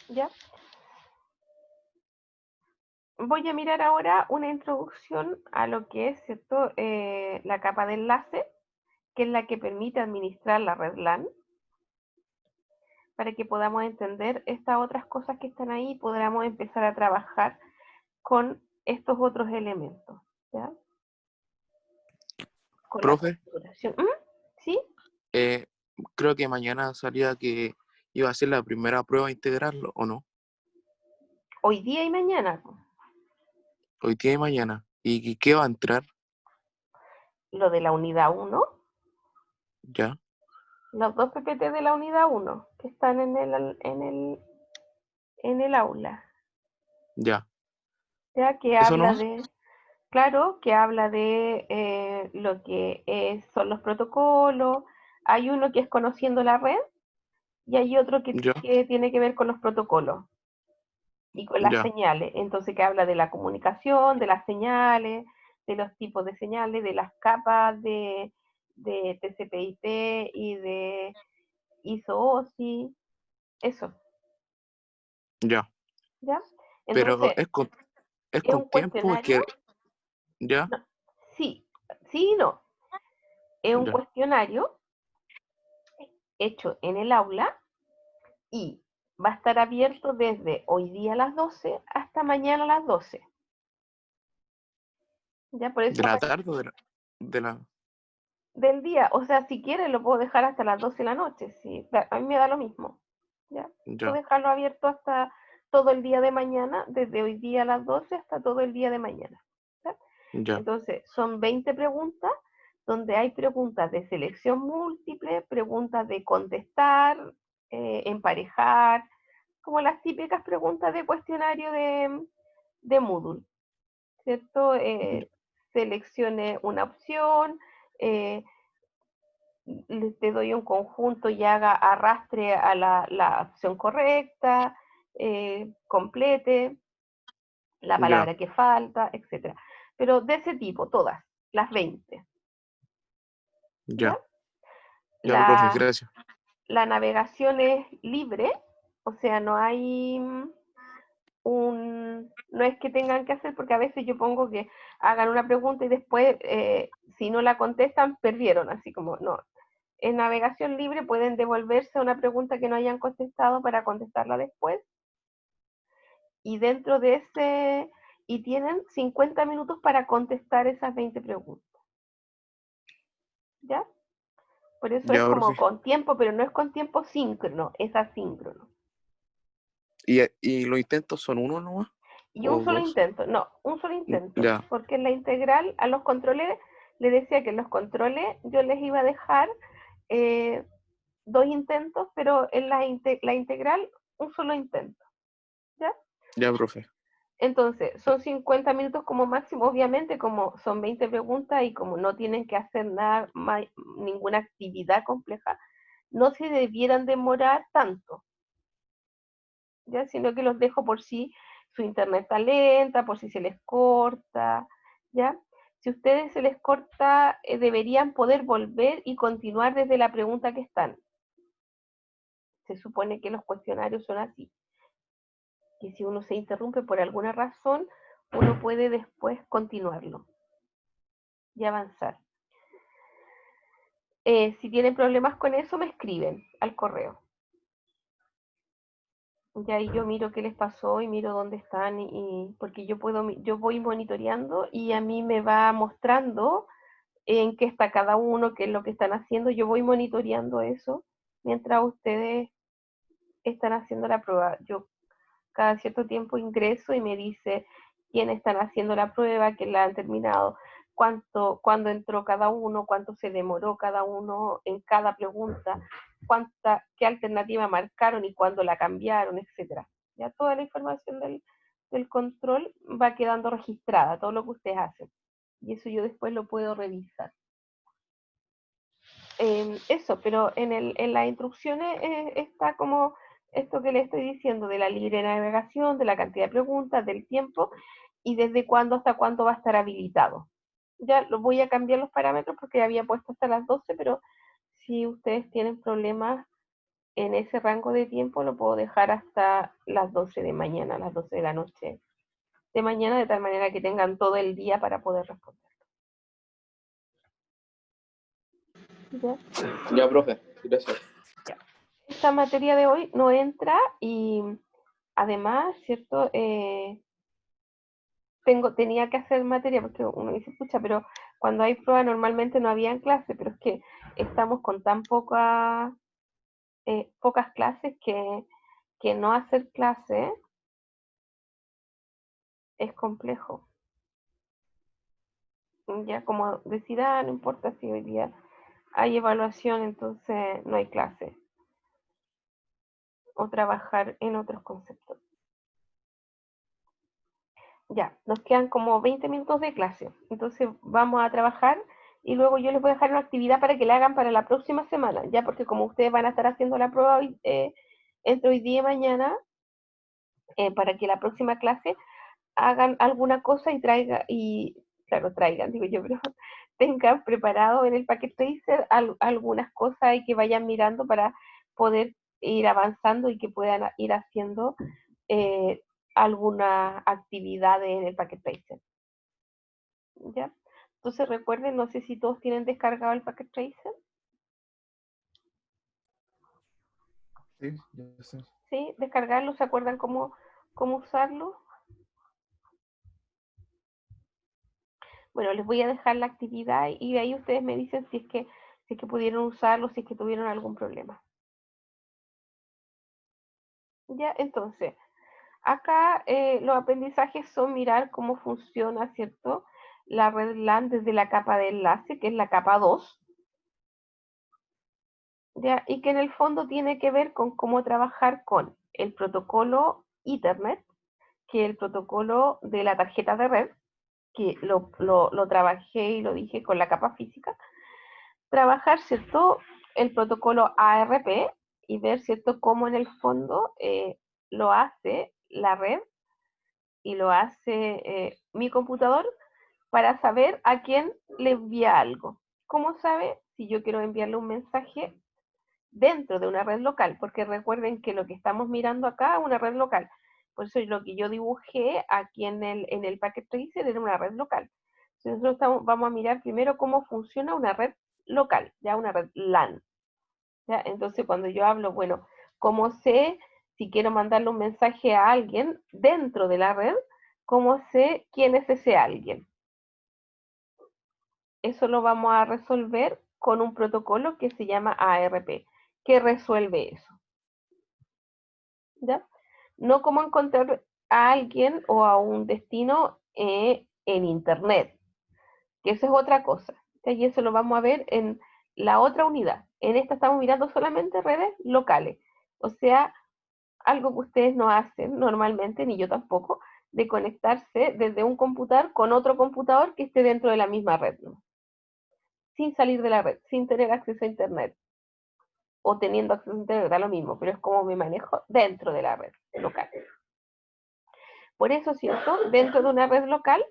¿Ya? Voy a mirar ahora una introducción a lo que es, ¿cierto? La capa de enlace, que es la que permite administrar la red LAN, para que podamos entender estas otras cosas que están ahí y podamos empezar a trabajar con estos otros elementos. ¿Ya? Con la Profe, configuración. ¿Sí? eh, creo que mañana salía que iba a ser la primera prueba integral, ¿o no? Hoy día y mañana. Hoy día y mañana. ¿Y qué va a entrar? Lo de la unidad 1, ¿Ya? los dos PPT de la unidad 1 que están en el aula, Ya. ya que ¿Eso habla nomás? de, claro, que habla de lo que son los protocolos. Hay uno que es conociendo la red y hay otro Ya, que tiene que ver con los protocolos y con las ya, señales. Entonces, que habla de la comunicación, de las señales, de los tipos de señales, de las capas de TCP/IP y de ISO-OSI, eso, ya. ¿ya? Pero Entonces, es es con un tiempo, es cuestionario, que, ya, no, sí, sí y no, es un ya. cuestionario hecho en el aula y va a estar abierto desde hoy día a las 12 hasta mañana a las 12. Ya por ¿De eso la tarde o de la, del día, o sea, si quieres lo puedo dejar hasta las 12 de la noche, sí, a mí me da lo mismo, ¿ya? Puedo ya, dejarlo abierto hasta todo el día de mañana, desde hoy día a las 12 hasta todo el día de mañana, ¿ya? ya, Entonces, son 20 preguntas, donde hay preguntas de selección múltiple, preguntas de contestar, emparejar, como las típicas preguntas de cuestionario de Moodle, ¿cierto? Seleccione una opción, eh, te doy un conjunto y haga arrastre a la opción correcta, complete la ya, palabra que falta, etcétera. Pero de ese tipo, todas, las 20, ¿ya? ya, ya, profe, La, gracias. la navegación es libre, o sea, no hay no es que tengan que hacer, porque a veces yo pongo que hagan una pregunta y después, si no la contestan, perdieron, así como, no. En navegación libre pueden devolverse a una pregunta que no hayan contestado para contestarla después, y dentro de ese, y tienen 50 minutos para contestar esas 20 preguntas, ¿ya? Por eso es Ya, como profe. con tiempo, pero no es con tiempo síncrono, es asíncrono. ¿Y los intentos son uno nomás? Y un ¿O solo dos? intento, no, un solo intento, Ya, porque en la integral a los controles les decía que en los controles yo les iba a dejar eh, dos intentos, pero en la integral un solo intento, ¿ya? ya, profe. Entonces, son 50 minutos como máximo, obviamente, como son 20 preguntas y como no tienen que hacer nada, ninguna actividad compleja, no se debieran demorar tanto, ¿ya? Sino que los dejo por si su internet está lenta, por si se les corta, ¿ya? Si a ustedes se les corta, deberían poder volver y continuar desde la pregunta que están. Se supone que los cuestionarios son así, que si uno se interrumpe por alguna razón, uno puede después continuarlo y avanzar. Si tienen problemas con eso, me escriben al correo. Ya ahí yo miro qué les pasó y miro dónde están porque yo voy monitoreando y a mí me va mostrando en qué está cada uno, qué es lo que están haciendo. Yo voy monitoreando eso mientras ustedes están haciendo la prueba. Yo cada cierto tiempo ingreso y me dice quiénes están haciendo la prueba, quién la han terminado, cuándo entró cada uno, cuánto se demoró cada uno en cada pregunta, qué alternativa marcaron y cuándo la cambiaron, etcétera. Ya toda la información del control va quedando registrada, todo lo que ustedes hacen. Y eso yo después lo puedo revisar. Eso, pero en las instrucciones está como esto que le estoy diciendo de la libre navegación, de la cantidad de preguntas, del tiempo y desde cuándo hasta cuándo va a estar habilitado. Ya lo voy a cambiar los parámetros porque había puesto hasta las 12, pero si ustedes tienen problemas en ese rango de tiempo, lo puedo dejar hasta las 12 de mañana, las 12 de la noche de mañana, de tal manera que tengan todo el día para poder responder. ¿Ya? Ya, profe, gracias. Ya. Esta materia de hoy no entra y además, ¿cierto? Tenía que hacer materia porque uno dice, pucha, pero cuando hay prueba normalmente no había en clase, pero es que estamos con tan pocas clases que no hacer clase es complejo. Ya como decir, no importa si hoy día hay evaluación, entonces no hay clase. O trabajar en otros conceptos. Ya, nos quedan como 20 minutos de clase. Entonces vamos a trabajar y luego yo les voy a dejar una actividad para que la hagan para la próxima semana, ya porque como ustedes van a estar haciendo la prueba entre hoy día y mañana, para que la próxima clase hagan alguna cosa y claro, traigan, digo yo, pero tengan preparado en el paquete tracer algunas cosas y que vayan mirando para poder ir avanzando y que puedan ir haciendo eh, alguna actividad en el paquete tracer. ¿Ya? Entonces recuerden, no sé si todos tienen descargado el paquete tracer. Sí, ya sé. ¿Sí? Descargarlo, ¿se acuerdan cómo usarlo? Bueno, les voy a dejar la actividad y de ahí ustedes me dicen si es que pudieron usarlo, si es que tuvieron algún problema. Ya, entonces, acá los aprendizajes son mirar cómo funciona, ¿cierto? La red LAN desde la capa de enlace, que es la capa 2, ¿ya? Y que en el fondo tiene que ver con cómo trabajar con el protocolo Ethernet, que es el protocolo de la tarjeta de red, que lo trabajé y lo dije con la capa física. Trabajar, ¿cierto? El protocolo ARP y ver, ¿cierto? Cómo en el fondo lo hace la red y lo hace mi computador para saber a quién le envía algo. ¿Cómo sabe si yo quiero enviarle un mensaje dentro de una red local? Porque recuerden que lo que estamos mirando acá es una red local. Por eso lo que yo dibujé aquí en el packet tracer era una red local. Entonces nosotros vamos a mirar primero cómo funciona una red local, ya una red LAN. ¿Ya? Entonces cuando yo hablo, bueno, ¿cómo sé si quiero mandarle un mensaje a alguien dentro de la red? ¿Cómo sé quién es ese alguien? Eso lo vamos a resolver con un protocolo que se llama ARP, que resuelve eso. ¿Ya? No cómo encontrar a alguien o a un destino en Internet, que eso es otra cosa. ¿Ya? Y eso lo vamos a ver en la otra unidad. En esta estamos mirando solamente redes locales. O sea, algo que ustedes no hacen normalmente, ni yo tampoco, de conectarse desde un computador con otro computador que esté dentro de la misma red, ¿no? Sin salir de la red, sin tener acceso a Internet o teniendo acceso a Internet, da lo mismo, pero es como me manejo dentro de la red local. Por eso, ¿cierto? Dentro de una red local,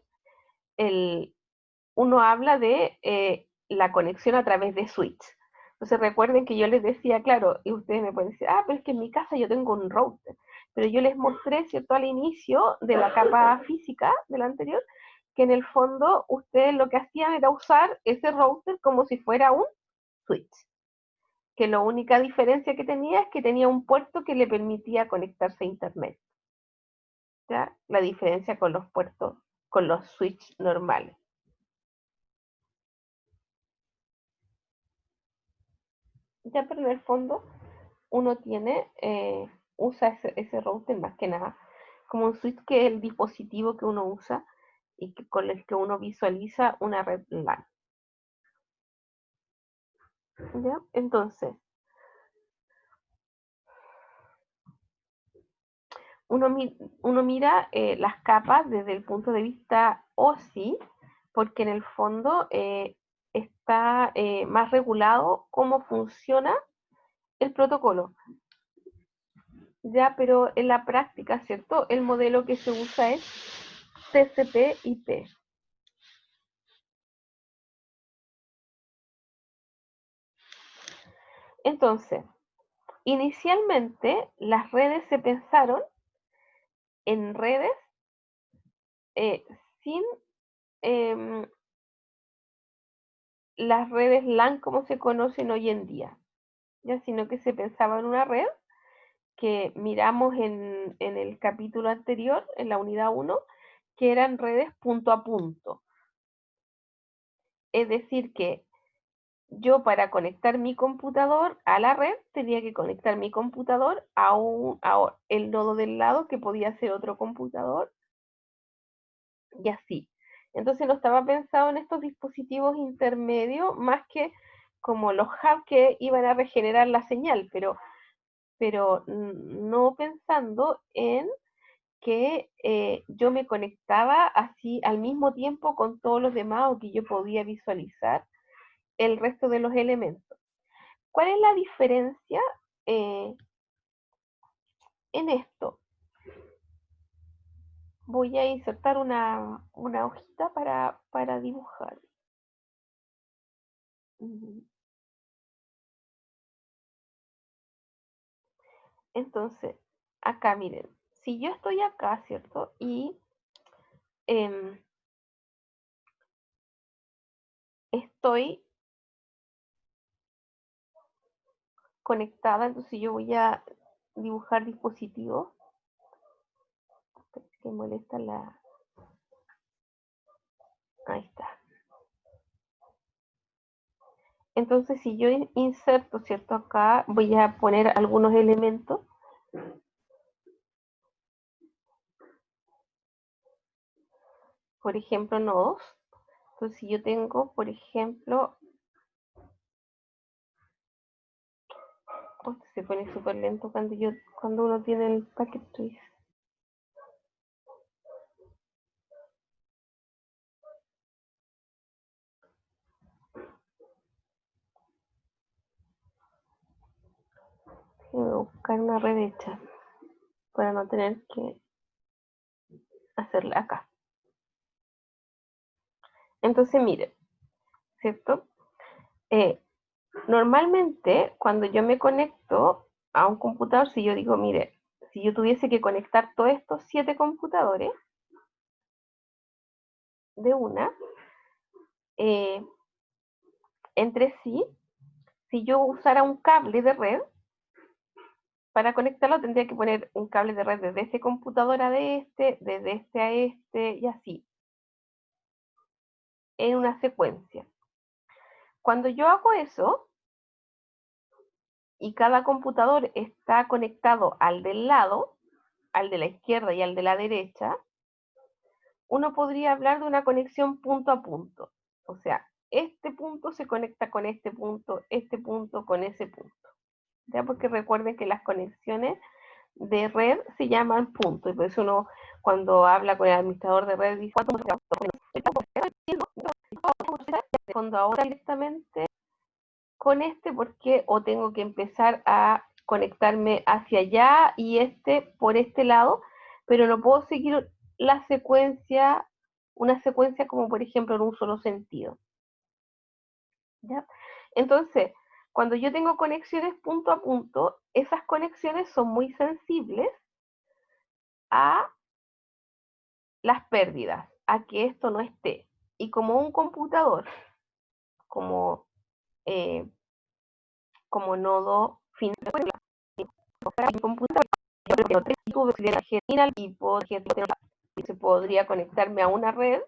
uno habla de la conexión a través de switch. Entonces recuerden que yo les decía, claro, y ustedes me pueden decir, pero es que en mi casa yo tengo un router. Pero yo les mostré, ¿cierto? Al inicio de la capa física de la anterior, que en el fondo ustedes lo que hacían era usar ese router como si fuera un switch. Que la única diferencia que tenía es que tenía un puerto que le permitía conectarse a Internet. ¿Ya? La diferencia con los puertos, con los switch normales. Ya, pero en el fondo uno usa ese router más que nada como un switch, que es el dispositivo que uno usa y con el que uno visualiza una red LAN. ¿Ya? Entonces, uno mira las capas desde el punto de vista OSI, porque en el fondo está más regulado cómo funciona el protocolo. Ya, pero en la práctica, ¿cierto? El modelo que se usa es TCP/IP. Entonces, inicialmente las redes se pensaron en redes eh, sin em, las redes LAN como se conocen hoy en día, ¿ya? Sino que se pensaba en una red que miramos en el capítulo anterior, en la unidad 1, que eran redes punto a punto. Es decir, que yo para conectar mi computador a la red tenía que conectar mi computador a el nodo del lado, que podía ser otro computador, y así. Entonces no estaba pensado en estos dispositivos intermedios más que como los hubs que iban a regenerar la señal, pero no pensando en que yo me conectaba así al mismo tiempo con todos los demás o que yo podía visualizar el resto de los elementos. ¿Cuál es la diferencia en esto? Voy a insertar una hojita para dibujar. Entonces, acá miren, si yo estoy acá, ¿cierto? Y estoy conectada, entonces yo voy a dibujar dispositivos. Que molesta la... Ahí está. Entonces, si yo inserto, ¿cierto? Acá voy a poner algunos elementos. Por ejemplo, nodos. Entonces, si yo tengo, por ejemplo... Oh, se pone súper lento cuando uno tiene el packet trace. Voy a buscar una red hecha para no tener que hacerla acá. Entonces, miren, ¿cierto? Normalmente, cuando yo me conecto a un computador, si yo digo, mire, si yo tuviese que conectar todos estos 7 computadores de una, entre sí, si yo usara un cable de red, para conectarlo tendría que poner un cable de red desde ese computador a desde este a este, y así, en una secuencia. Cuando yo hago eso, y cada computador está conectado al del lado, al de la izquierda y al de la derecha, uno podría hablar de una conexión punto a punto. O sea, este punto se conecta con este punto con ese punto. ¿Ya? Porque recuerden que las conexiones de red se llaman puntos. Y por eso uno, cuando habla con el administrador de red, dice, cuando ahora directamente con este, porque o tengo que empezar a conectarme hacia allá y por este lado, pero no puedo seguir la secuencia, una secuencia como por ejemplo en un solo sentido. ¿Ya? Entonces, cuando yo tengo conexiones punto a punto, esas conexiones son muy sensibles a las pérdidas, a que esto no esté. Y como un computador, como, eh, como nodo final, un computador y se podría conectarme a una red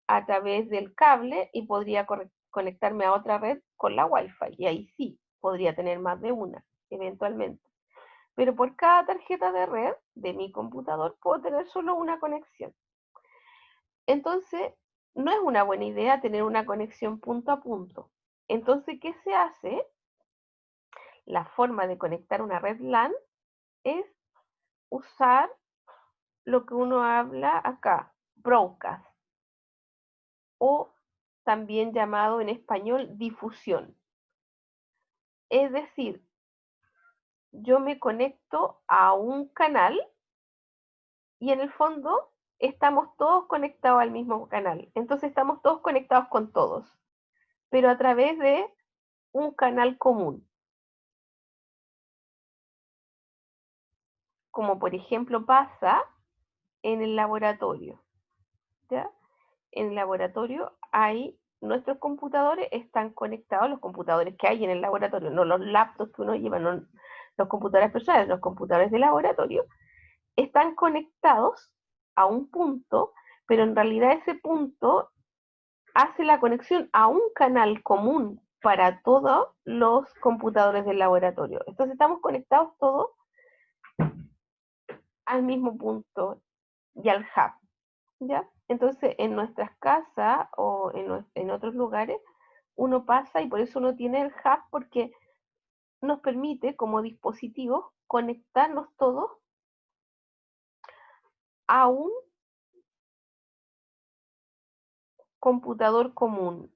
a través del cable y podría conectarme a otra red con la Wi-Fi. Y ahí sí, podría tener más de una, eventualmente. Pero por cada tarjeta de red de mi computador puedo tener solo una conexión. Entonces, no es una buena idea tener una conexión punto a punto. Entonces, ¿qué se hace? La forma de conectar una red LAN es usar lo que uno habla acá, broadcast, o también llamado en español difusión. Es decir, yo me conecto a un canal y en el fondo estamos todos conectados al mismo canal. Entonces estamos todos conectados con todos, pero a través de un canal común. Como por ejemplo pasa en el laboratorio. ¿Ya? En el laboratorio nuestros computadores están conectados, los computadores que hay en el laboratorio, no los laptops que uno lleva, no los computadores personales, los computadores de laboratorio, están conectados a un punto, pero en realidad ese punto hace la conexión a un canal común para todos los computadores del laboratorio. Entonces estamos conectados todos al mismo punto y al hub, ¿ya? Entonces en nuestras casas o en otros lugares uno pasa y por eso uno tiene el hub porque nos permite como dispositivos conectarnos todos a un computador común,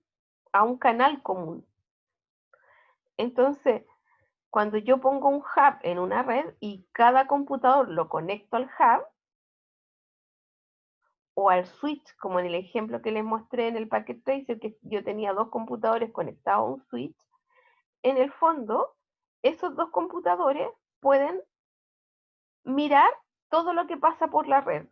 a un canal común. Entonces, cuando yo pongo un hub en una red y cada computador lo conecto al hub o al switch, como en el ejemplo que les mostré en el Packet Tracer, que yo tenía 2 computadores conectados a un switch, en el fondo, esos 2 computadores pueden mirar todo lo que pasa por la red.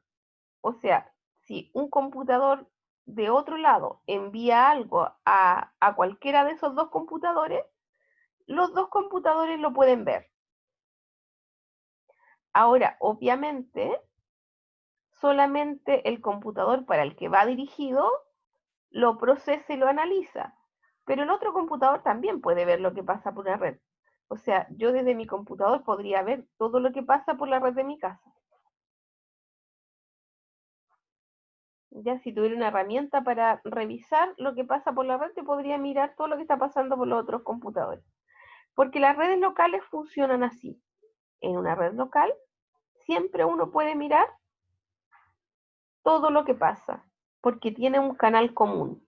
O sea, si un computador de otro lado envía algo a cualquiera de esos 2 computadores, los 2 computadores lo pueden ver. Ahora, obviamente, solamente el computador para el que va dirigido lo procesa y lo analiza, pero el otro computador también puede ver lo que pasa por la red. O sea, yo desde mi computador podría ver todo lo que pasa por la red de mi casa. Ya si tuviera una herramienta para revisar lo que pasa por la red, te podría mirar todo lo que está pasando por los otros computadores. Porque las redes locales funcionan así. En una red local, siempre uno puede mirar todo lo que pasa, porque tiene un canal común.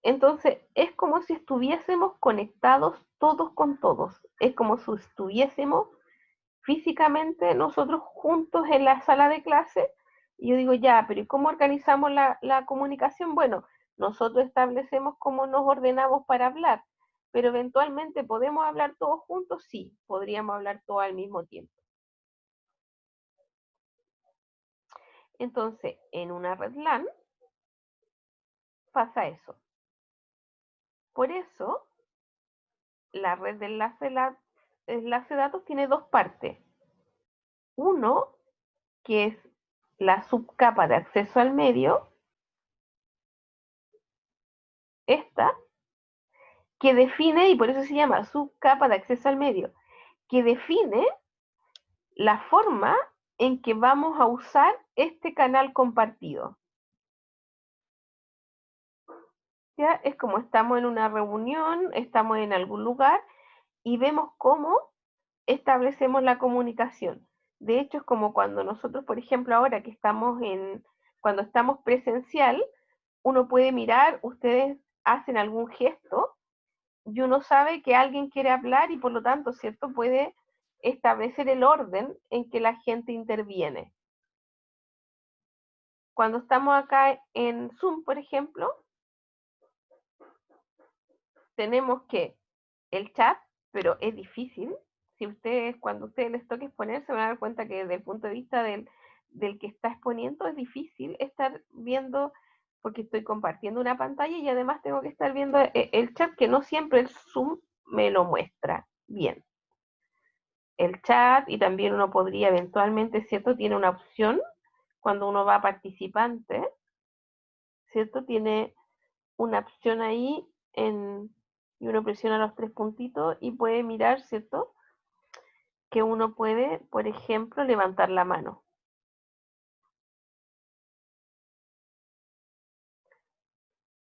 Entonces, es como si estuviésemos conectados todos con todos. Es como si estuviésemos físicamente nosotros juntos en la sala de clase. Y yo digo, ya, pero ¿y cómo organizamos la comunicación? Bueno, nosotros establecemos cómo nos ordenamos para hablar, pero eventualmente podemos hablar todos juntos, sí, podríamos hablar todos al mismo tiempo. Entonces, en una red LAN pasa eso. Por eso, la red de enlace de datos tiene 2 partes. Uno, que es la subcapa de acceso al medio, esta, que define, y por eso se llama subcapa de acceso al medio, que define la forma en que vamos a usar este canal compartido. ¿Ya? Es como estamos en una reunión, estamos en algún lugar y vemos cómo establecemos la comunicación. De hecho, es como cuando nosotros, por ejemplo, ahora que cuando estamos presencial, uno puede mirar, ustedes hacen algún gesto y uno sabe que alguien quiere hablar y por lo tanto, ¿cierto? Puede establecer el orden en que la gente interviene. Cuando estamos acá en Zoom, por ejemplo, tenemos que el chat, pero es difícil. Si ustedes, cuando ustedes les toque exponer, se van a dar cuenta que desde el punto de vista del que está exponiendo es difícil estar viendo, porque estoy compartiendo una pantalla y además tengo que estar viendo el chat, que no siempre el Zoom me lo muestra bien. El chat, y también uno podría eventualmente, ¿cierto? Tiene una opción cuando uno va a participante, ¿cierto? Tiene una opción ahí y uno presiona los 3 puntitos y puede mirar, ¿cierto? Que uno puede, por ejemplo, levantar la mano.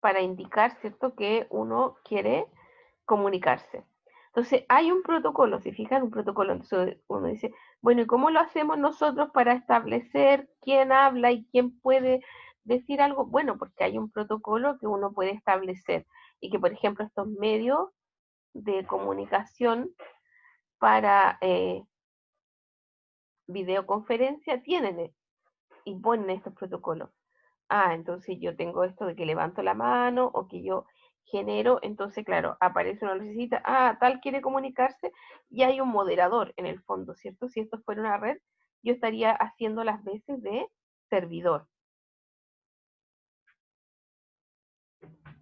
Para indicar, ¿cierto? Que uno quiere comunicarse. Entonces, hay un protocolo, si fijan, un protocolo. Entonces, uno dice, bueno, ¿y cómo lo hacemos nosotros para establecer quién habla y quién puede decir algo? Bueno, porque hay un protocolo que uno puede establecer y que, por ejemplo, estos medios de comunicación para videoconferencia tienen y ponen estos protocolos. Ah, entonces yo tengo esto de que levanto la mano o que yo genero, entonces claro, aparece una lucecita, tal quiere comunicarse y hay un moderador en el fondo, ¿cierto? Si esto fuera una red, yo estaría haciendo las veces de servidor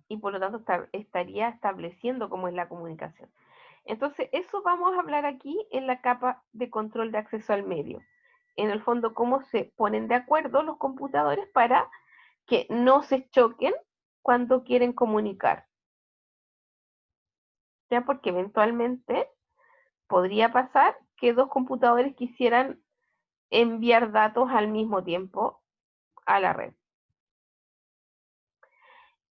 y por lo tanto estaría estableciendo cómo es la comunicación. Entonces, eso vamos a hablar aquí en la capa de control de acceso al medio. En el fondo, cómo se ponen de acuerdo los computadores para que no se choquen cuando quieren comunicar. ¿Ya? Porque eventualmente podría pasar que 2 computadores quisieran enviar datos al mismo tiempo a la red.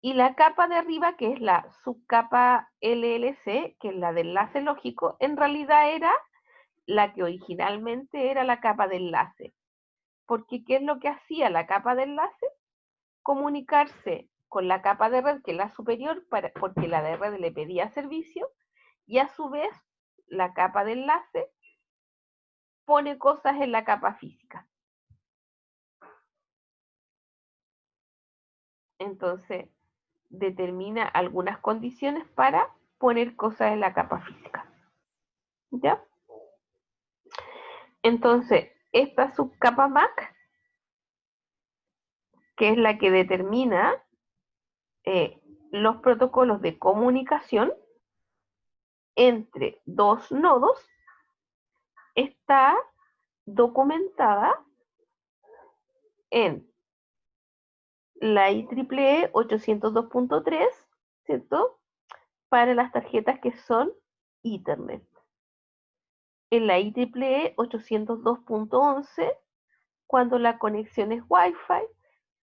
Y la capa de arriba, que es la subcapa LLC, que es la de enlace lógico, en realidad era la que originalmente era la capa de enlace. Porque ¿qué es lo que hacía la capa de enlace? Comunicarse con la capa de red, que es la superior, porque la de red le pedía servicio, y a su vez la capa de enlace pone cosas en la capa física. Entonces, determina algunas condiciones para poner cosas en la capa física. ¿Ya? Entonces, esta subcapa MAC, que es la que determina los protocolos de comunicación entre dos nodos, está documentada en la IEEE 802.3, ¿cierto? Para las tarjetas que son Ethernet. En la IEEE 802.11, cuando la conexión es Wi-Fi,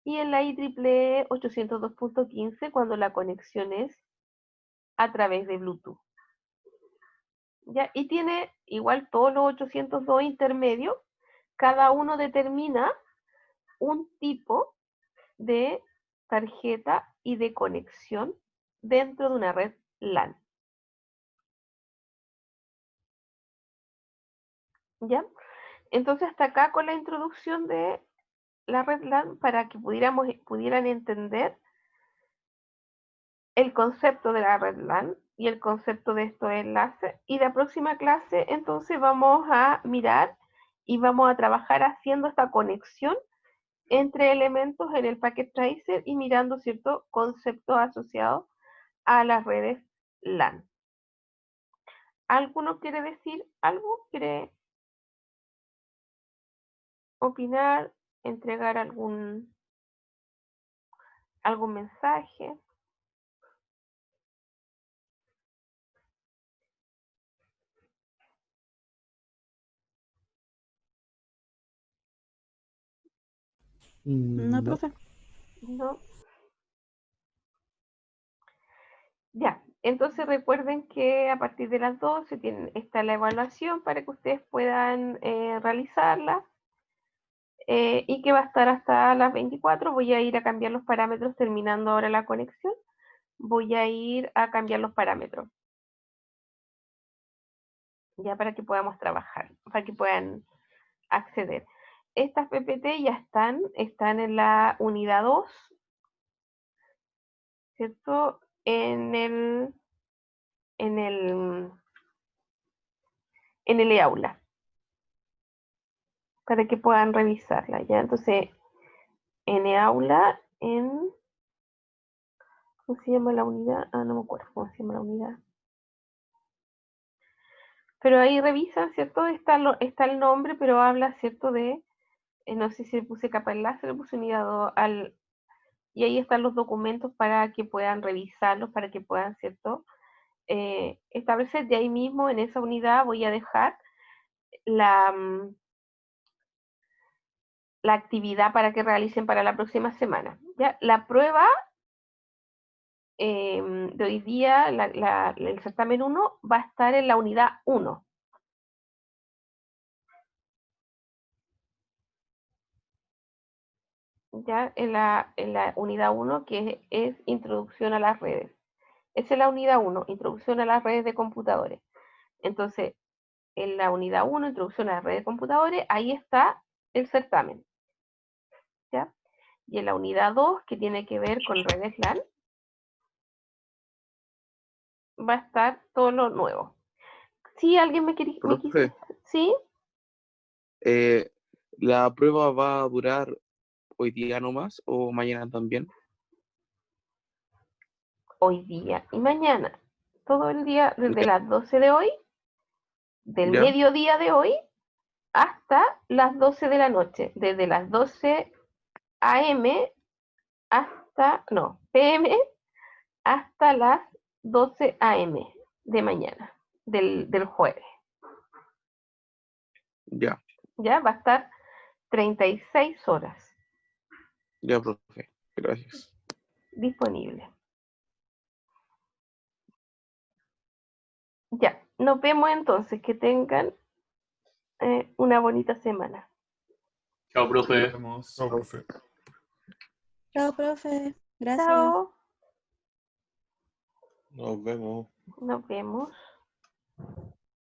y en la IEEE 802.15, cuando la conexión es a través de Bluetooth. ¿Ya? Y tiene igual todos los 802 intermedios, cada uno determina un tipo de tarjeta y de conexión dentro de una red LAN. ¿Ya? Entonces, hasta acá con la introducción de la red LAN para que pudieran entender el concepto de la red LAN y el concepto de estos enlaces. Y la próxima clase, entonces, vamos a mirar y vamos a trabajar haciendo esta conexión entre elementos en el Packet Tracer y mirando ciertos conceptos asociados a las redes LAN. ¿Alguno quiere decir algo? ¿Quiere opinar? ¿Entregar algún mensaje? No, No. profe. ¿No? Ya, entonces recuerden que a partir de las 12 está la evaluación para que ustedes puedan realizarla y que va a estar hasta las 24. Voy a ir a cambiar los parámetros terminando ahora la conexión. Voy a ir a cambiar los parámetros ya para que podamos trabajar, para que puedan acceder. Estas PPT ya están en la unidad 2, ¿cierto? En el e-aula, para que puedan revisarla, ¿ya? Entonces, en e-aula, ¿cómo se llama la unidad? Ah, no me acuerdo cómo se llama la unidad. Pero ahí revisan, ¿cierto? Está el nombre, pero habla, ¿cierto? No sé si le puse capa enlace, le puse unidad 2 y ahí están los documentos para que puedan revisarlos, para que puedan, ¿cierto? Establecer de ahí mismo en esa unidad voy a dejar la actividad para que realicen para la próxima semana. ¿Ya? La prueba de hoy día, el certamen 1, va a estar en la unidad 1. Ya en la unidad 1, que es introducción a las redes. Esa es la unidad 1, introducción a las redes de computadores. Entonces, en la unidad 1, introducción a las redes de computadores, ahí está el certamen. ¿Ya? Y en la unidad 2, que tiene que ver con redes LAN, va a estar todo lo nuevo. ¿Sí? ¿Alguien me quiso? Profe, ¿Sí? ¿la prueba va a durar hoy día nomás o mañana también? Hoy día y mañana. Todo el día, desde Ya, las 12 de hoy, del ya, mediodía de hoy, hasta las 12 de la noche. Desde las 12 AM hasta, no, PM hasta las 12 AM de mañana, del jueves. ya, Ya va a estar 36 horas ya, profe. Gracias. disponible. Ya, nos vemos entonces. Que tengan una bonita semana. Chao, profe. Nos vemos. Chao, profe. Chao, profe. Gracias. Chao. Nos vemos. Nos vemos.